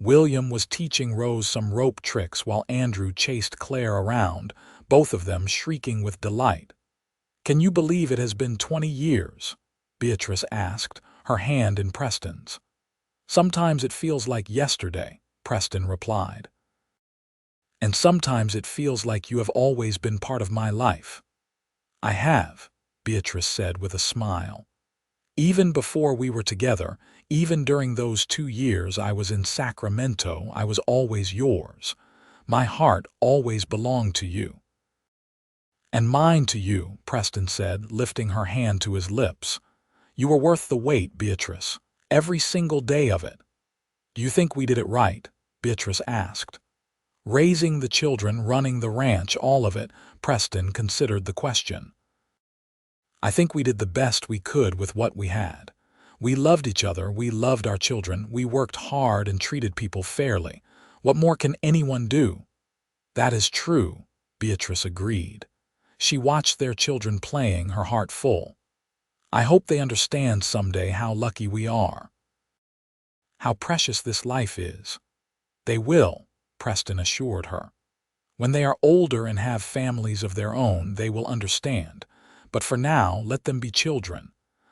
Speaker 1: William was teaching Rose some rope tricks while Andrew chased Claire around, both of them shrieking with delight. "Can you believe it has been 20 years?" Beatrice asked, her hand in Preston's. Sometimes it feels like yesterday, Preston replied. And sometimes it feels like you have always been part of my life. I have, Beatrice said with a smile. Even before we were together, even during those 2 years I was in Sacramento, I was always yours. My heart always belonged to you. And mine to you, Preston said, lifting her hand to his lips. You were worth the wait, Beatrice. Every single day of it. Do you think we did it right? Beatrice asked. Raising the children, running the ranch, all of it, Preston considered the question. I think we did the best we could with what we had. We loved each other, we loved our children, we worked hard and treated people fairly. What more can anyone do? That is true, Beatrice agreed. She watched their children playing, her heart full. I hope they understand someday how lucky we are. How precious this life is. They will, Preston assured her. When they are older and have families of their own, they will understand. But for now, let them be children.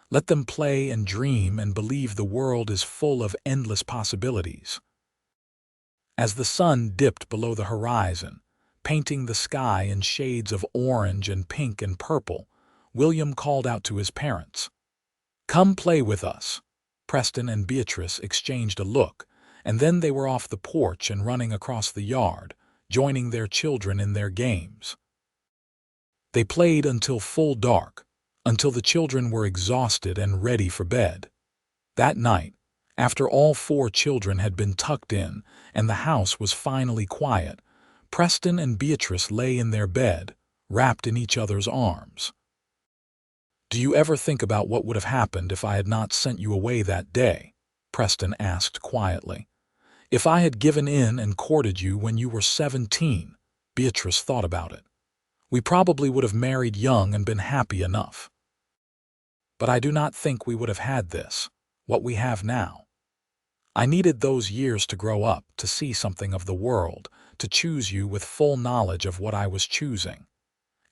Speaker 1: Let them play and dream and believe the world is full of endless possibilities. As the sun dipped below the horizon, painting the sky in shades of orange and pink and purple, William called out to his parents. Come play with us. Preston and Beatrice exchanged a look, and then they were off the porch and running across the yard, joining their children in their games. They played until full dark, until the children were exhausted and ready for bed. That night, after all 4 children had been tucked in and the house was finally quiet, Preston and Beatrice lay in their bed, wrapped in each other's arms. Do you ever think about what would have happened if I had not sent you away that day? Preston asked quietly. If I had given in and courted you when you were 17, Beatrice thought about it. We probably would have married young and been happy enough. But I do not think we would have had this, what we have now. I needed those years to grow up, to see something of the world, to choose you with full knowledge of what I was choosing.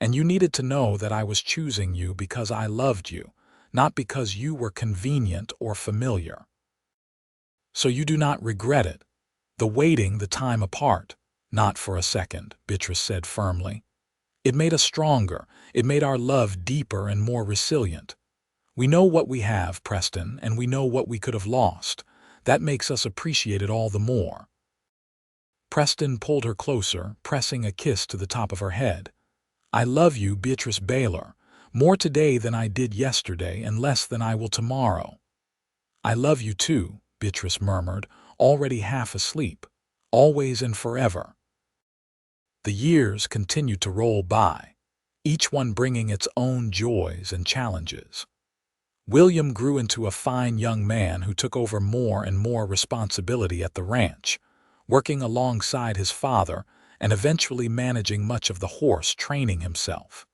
Speaker 1: And you needed to know that I was choosing you because I loved you, not because you were convenient or familiar. So you do not regret it. The waiting, the time apart. Not for a second, Beatrice said firmly. It made us stronger. It made our love deeper and more resilient. We know what we have, Preston, and we know what we could have lost. That makes us appreciate it all the more. Preston pulled her closer, pressing a kiss to the top of her head. I love you, Beatrice Baylor, more today than I did yesterday and less than I will tomorrow. I love you too, Beatrice murmured, already half asleep, always and forever. The years continued to roll by, each one bringing its own joys and challenges. William grew into a fine young man who took over more and more responsibility at the ranch, working alongside his father and eventually managing much of the horse training himself.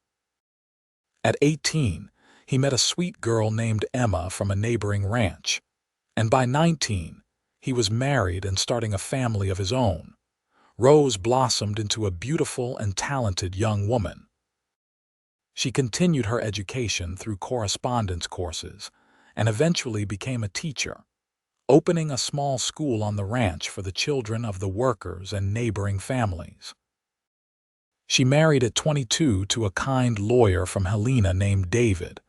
Speaker 1: At 18, he met a sweet girl named Emma from a neighboring ranch, and by 19, he was married and starting a family of his own. Rose blossomed into a beautiful and talented young woman. She continued her education through correspondence courses and eventually became a teacher, opening a small school on the ranch for the children of the workers and neighboring families. She married at 22 to a kind lawyer from Helena named David,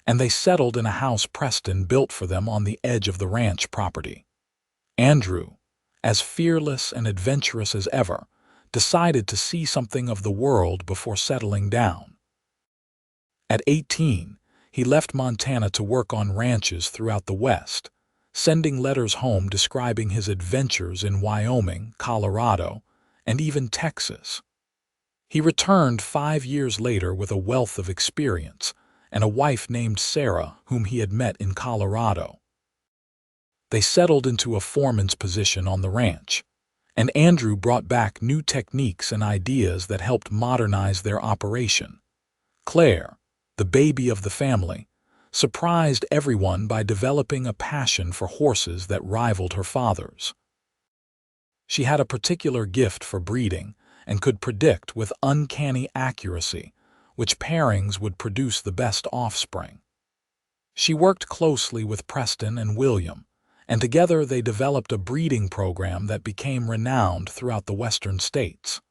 Speaker 1: and they settled in a house Preston built for them on the edge of the ranch property. Andrew, as fearless and adventurous as ever, decided to see something of the world before settling down. At 18, he left Montana to work on ranches throughout the West, sending letters home describing his adventures in Wyoming, Colorado, and even Texas. He returned 5 years later with a wealth of experience and a wife named Sarah whom he had met in Colorado. They settled into a foreman's position on the ranch, and Andrew brought back new techniques and ideas that helped modernize their operation. Claire, the baby of the family, surprised everyone by developing a passion for horses that rivaled her father's. She had a particular gift for breeding and could predict with uncanny accuracy which pairings would produce the best offspring. She worked closely with Preston and William, and together they developed a breeding program that became renowned throughout the western states.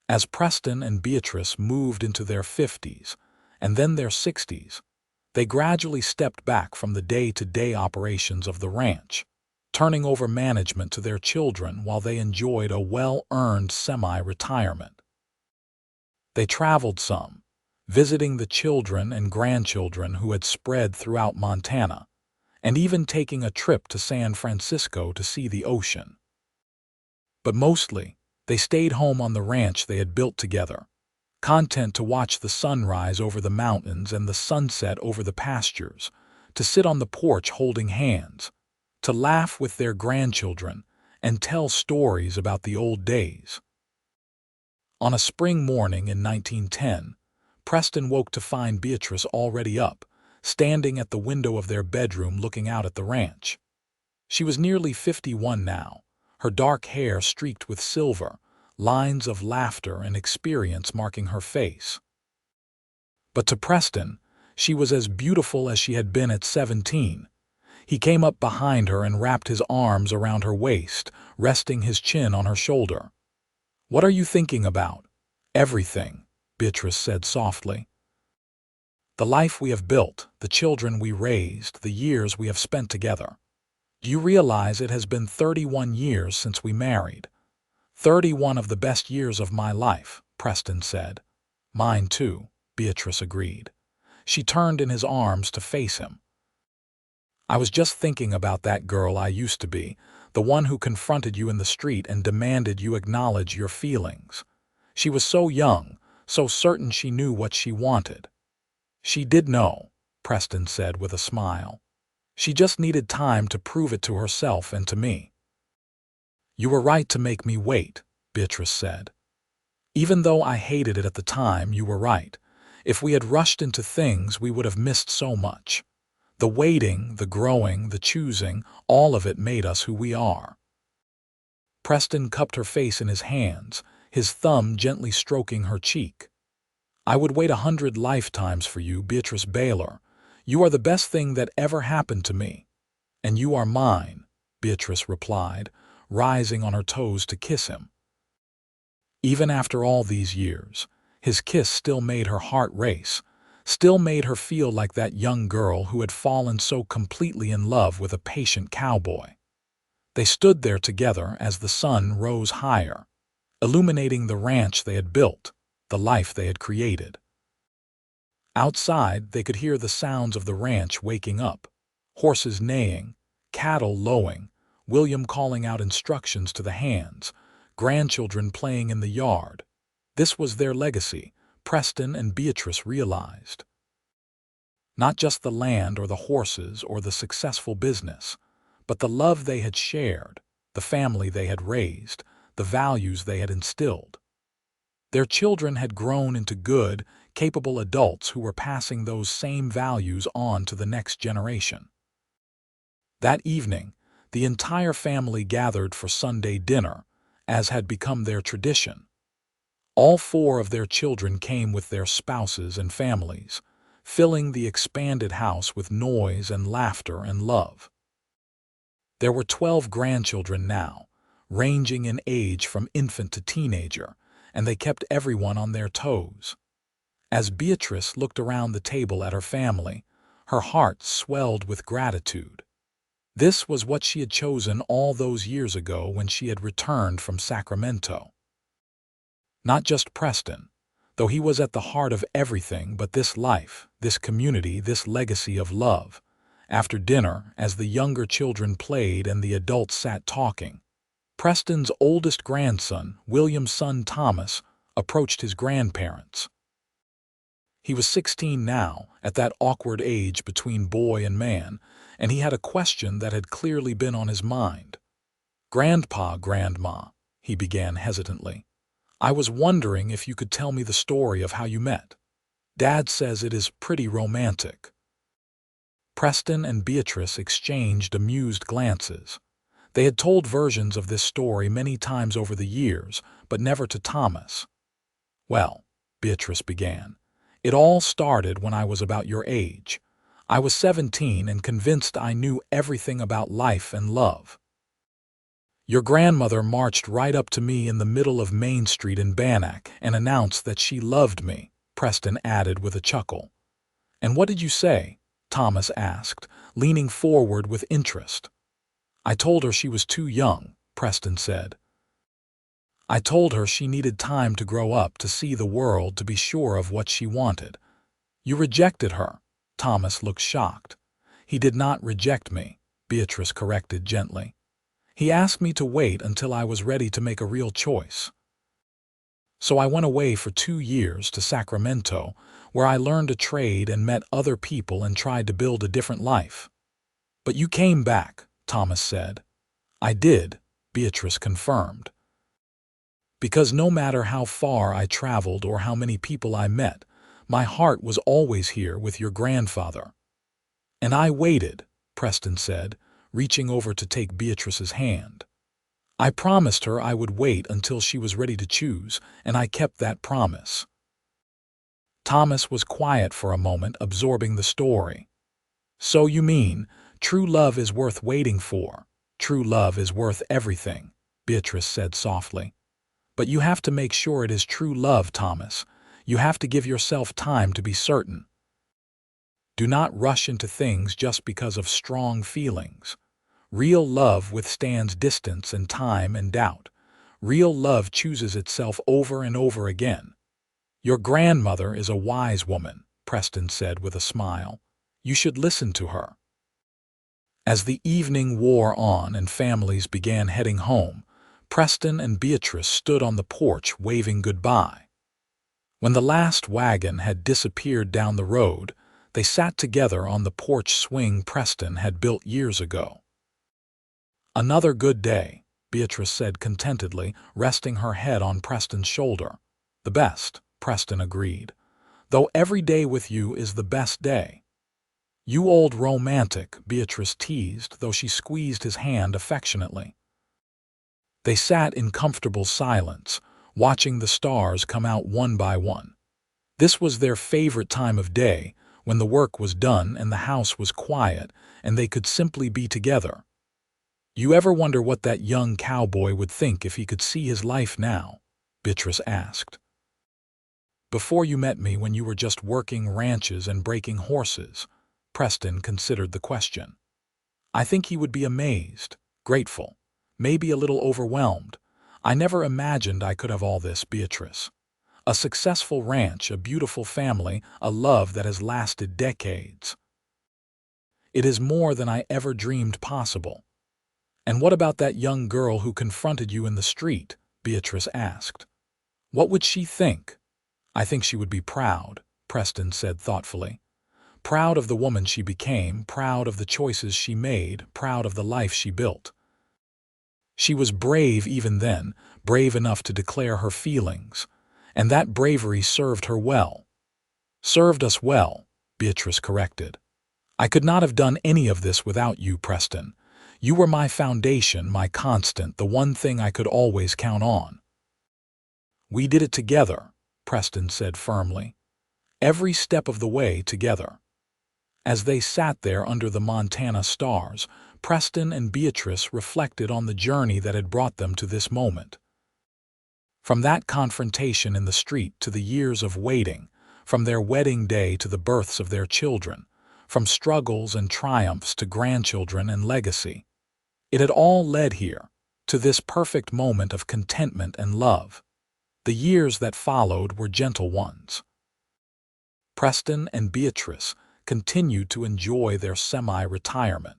Speaker 1: As Preston and Beatrice moved into their 50s and then their 60s, they gradually stepped back from the day-to-day operations of the ranch, turning over management to their children while they enjoyed a well-earned semi-retirement. They traveled some, visiting the children and grandchildren who had spread throughout Montana, and even taking a trip to San Francisco to see the ocean. But mostly, they stayed home on the ranch they had built together, content to watch the sunrise over the mountains and the sunset over the pastures, to sit on the porch holding hands, to laugh with their grandchildren, and tell stories about the old days. On a spring morning in 1910, Preston woke to find Beatrice already up, standing at the window of their bedroom looking out at the ranch. She was nearly 51 now, her dark hair streaked with silver, lines of laughter and experience marking her face. But to Preston, she was as beautiful as she had been at 17. He came up behind her and wrapped his arms around her waist, resting his chin on her shoulder. "What are you thinking about?" "Everything," Beatrice said softly. "The life we have built, the children we raised, the years we have spent together. Do you realize it has been 31 years since we married?" "31 of the best years of my life," Preston said. "Mine too," Beatrice agreed. She turned in his arms to face him. "I was just thinking about that girl I used to be, the one who confronted you in the street and demanded you acknowledge your feelings. She was so young, so certain she knew what she wanted." "She did know," Preston said with a smile. "She just needed time to prove it to herself and to me." "You were right to make me wait," Beatrice said. "Even though I hated it at the time, you were right. If we had rushed into things, we would have missed so much. The waiting, the growing, the choosing, all of it made us who we are." Preston cupped her face in his hands, his thumb gently stroking her cheek. "I would wait 100 lifetimes for you, Beatrice Baylor. You are the best thing that ever happened to me." "And you are mine," Beatrice replied, rising on her toes to kiss him. Even after all these years, his kiss still made her heart race, still made her feel like that young girl who had fallen so completely in love with a patient cowboy. They stood there together as the sun rose higher, illuminating the ranch they had built, the life they had created. Outside, they could hear the sounds of the ranch waking up, horses neighing, cattle lowing, William calling out instructions to the hands, grandchildren playing in the yard. This was their legacy, Preston and Beatrice realized. Not just the land or the horses or the successful business, but the love they had shared, the family they had raised, the values they had instilled. Their children had grown into good, capable adults who were passing those same values on to the next generation. That evening, the entire family gathered for Sunday dinner, as had become their tradition. All 4 of their children came with their spouses and families, filling the expanded house with noise and laughter and love. There were 12 grandchildren now, ranging in age from infant to teenager, and they kept everyone on their toes. As Beatrice looked around the table at her family, her heart swelled with gratitude. This was what she had chosen all those years ago when she had returned from Sacramento. Not just Preston, though he was at the heart of everything, but this life, this community, this legacy of love. After dinner, as the younger children played and the adults sat talking, Preston's oldest grandson, William's son Thomas, approached his grandparents. He was 16 now, at that awkward age between boy and man, and he had a question that had clearly been on his mind. "Grandpa, Grandma," he began hesitantly, "I was wondering if you could tell me the story of how you met. Dad says it is pretty romantic." Preston and Beatrice exchanged amused glances. They had told versions of this story many times over the years, but never to Thomas. "Well," Beatrice began, "it all started when I was about your age. I was 17 and convinced I knew everything about life and love. Your grandmother marched right up to me in the middle of Main Street in Bannack and announced that she loved me, Preston added with a chuckle. And what did you say? Thomas asked, leaning forward with interest. I told her she was too young, Preston said. I told her she needed time to grow up to see the world to be sure of what she wanted. You rejected her. Thomas looked shocked. He did not reject me, Beatrice corrected gently. He asked me to wait until I was ready to make a real choice. So I went away for 2 years to Sacramento, where I learned a trade and met other people and tried to build a different life. But you came back, Thomas said. I did, Beatrice confirmed. Because no matter how far I traveled or how many people I met, my heart was always here with your grandfather. And I waited, Preston said, reaching over to take Beatrice's hand. I promised her I would wait until she was ready to choose, and I kept that promise. Thomas was quiet for a moment, absorbing the story. So you mean, true love is worth waiting for. True love is worth everything, Beatrice said softly. But you have to make sure it is true love, Thomas. You have to give yourself time to be certain. Do not rush into things just because of strong feelings. Real love withstands distance and time and doubt. Real love chooses itself over and over again. Your grandmother is a wise woman, Preston said with a smile. You should listen to her. As the evening wore on and families began heading home, Preston and Beatrice stood on the porch waving goodbye. When the last wagon had disappeared down the road, they sat together on the porch swing Preston had built years ago. Another good day, Beatrice said contentedly, resting her head on Preston's shoulder. The best, Preston agreed. Though every day with you is the best day. You old romantic, Beatrice teased, though she squeezed his hand affectionately. They sat in comfortable silence, watching the stars come out one by one. This was their favorite time of day, when the work was done and the house was quiet, and they could simply be together. You ever wonder what that young cowboy would think if he could see his life now? Beatrice asked. Before you met me, when you were just working ranches and breaking horses, Preston considered the question. I think he would be amazed, grateful, maybe a little overwhelmed. I never imagined I could have all this, Beatrice. A successful ranch, a beautiful family, a love that has lasted decades. It is more than I ever dreamed possible. And what about that young girl who confronted you in the street? Beatrice asked. What would she think? I think she would be proud, Preston said thoughtfully. Proud of the woman she became, proud of the choices she made, proud of the life she built. She was brave even then, brave enough to declare her feelings, and that bravery served her well. Served us well, Beatrice corrected. I could not have done any of this without you, Preston. You were my foundation, my constant, the one thing I could always count on. We did it together, Preston said firmly. Every step of the way together. As they sat there under the Montana stars, Preston and Beatrice reflected on the journey that had brought them to this moment. From that confrontation in the street to the years of waiting, from their wedding day to the births of their children, from struggles and triumphs to grandchildren and legacy. It had all led here, to this perfect moment of contentment and love. The years that followed were gentle ones. Preston and Beatrice continued to enjoy their semi-retirement,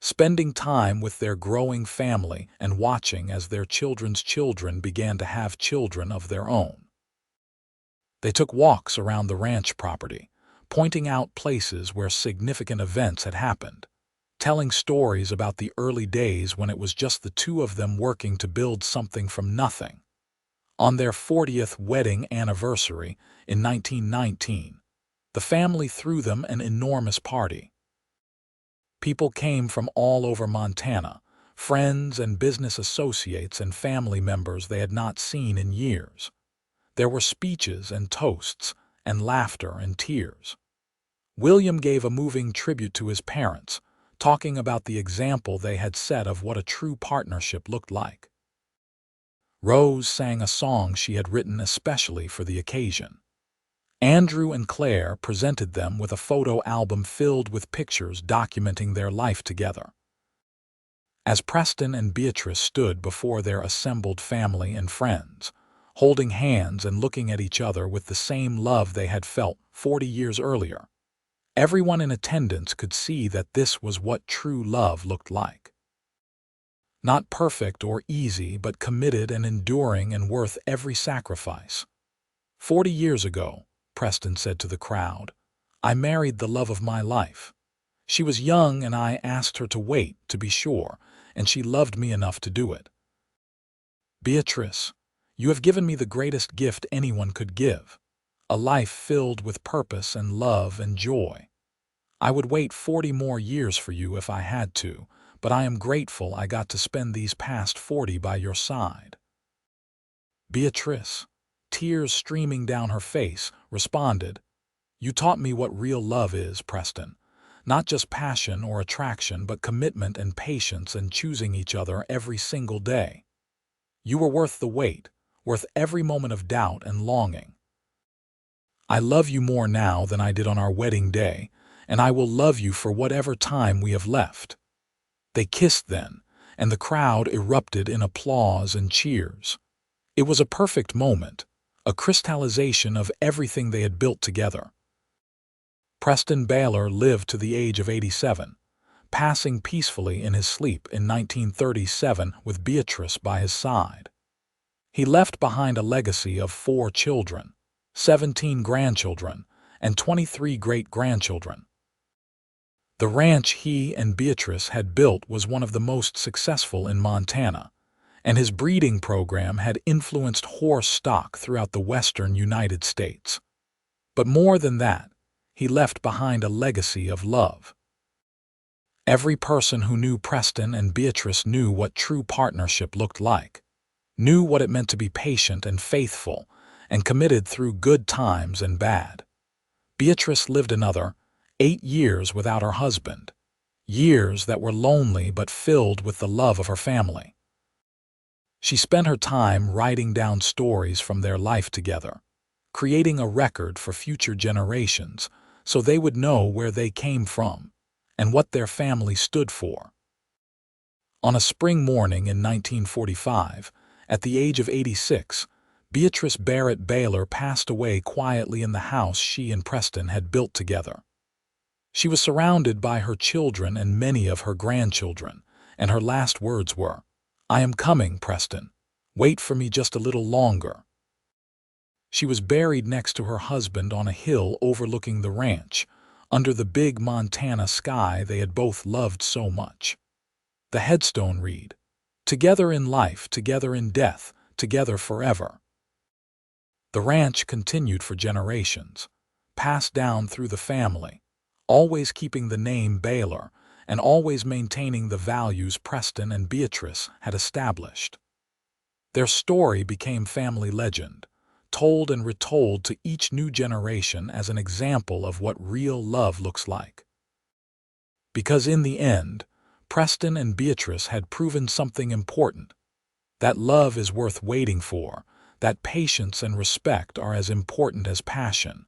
Speaker 1: spending time with their growing family and watching as their children's children began to have children of their own. They took walks around the ranch property, pointing out places where significant events had happened, telling stories about the early days when it was just the two of them working to build something from nothing. On their 40th wedding anniversary in 1919, the family threw them an enormous party. People came from all over Montana, friends and business associates and family members they had not seen in years. There were speeches and toasts and laughter and tears. William gave a moving tribute to his parents, talking about the example they had set of what a true partnership looked like. Rose sang a song she had written especially for the occasion. Andrew and Claire presented them with a photo album filled with pictures documenting their life together. As Preston and Beatrice stood before their assembled family and friends, holding hands and looking at each other with the same love they had felt 40 years earlier, everyone in attendance could see that this was what true love looked like. Not perfect or easy, but committed and enduring and worth every sacrifice. 40 years ago, Preston said to the crowd, I married the love of my life. She was young and I asked her to wait, to be sure, and she loved me enough to do it. Beatrice, you have given me the greatest gift anyone could give, a life filled with purpose and love and joy. I would wait 40 more years for you if I had to, but I am grateful I got to spend these past 40 by your side. Beatrice, tears streaming down her face, responded, You taught me what real love is, Preston. Not just passion or attraction, but commitment and patience and choosing each other every single day. You were worth the wait, worth every moment of doubt and longing. I love you more now than I did on our wedding day, and I will love you for whatever time we have left. They kissed then, and the crowd erupted in applause and cheers. It was a perfect moment, a crystallization of everything they had built together. Preston Baylor lived to the age of 87, passing peacefully in his sleep in 1937 with Beatrice by his side. He left behind a legacy of 4 children, 17 grandchildren, and 23 great-grandchildren. The ranch he and Beatrice had built was one of the most successful in Montana, and his breeding program had influenced horse stock throughout the western United States. But more than that, he left behind a legacy of love. Every person who knew Preston and Beatrice knew what true partnership looked like, knew what it meant to be patient and faithful, and committed through good times and bad. Beatrice lived another 8 years without her husband, years that were lonely but filled with the love of her family. She spent her time writing down stories from their life together, creating a record for future generations so they would know where they came from and what their family stood for. On a spring morning in 1945, at the age of 86, Beatrice Barrett Baylor passed away quietly in the house she and Preston had built together. She was surrounded by her children and many of her grandchildren, and her last words were, I am coming, Preston. Wait for me just a little longer. She was buried next to her husband on a hill overlooking the ranch, under the big Montana sky they had both loved so much. The headstone read, Together in life, together in death, together forever. The ranch continued for generations, passed down through the family, always keeping the name Baylor and always maintaining the values Preston and Beatrice had established. Their story became family legend, told and retold to each new generation as an example of what real love looks like. Because in the end, Preston and Beatrice had proven something important, that love is worth waiting for, that patience and respect are as important as passion,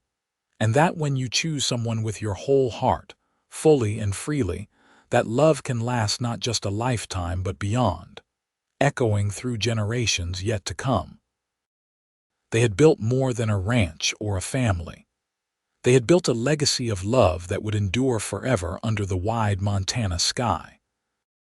Speaker 1: and that when you choose someone with your whole heart, fully and freely, that love can last not just a lifetime but beyond, echoing through generations yet to come. They had built more than a ranch or a family. They had built a legacy of love that would endure forever under the wide Montana sky.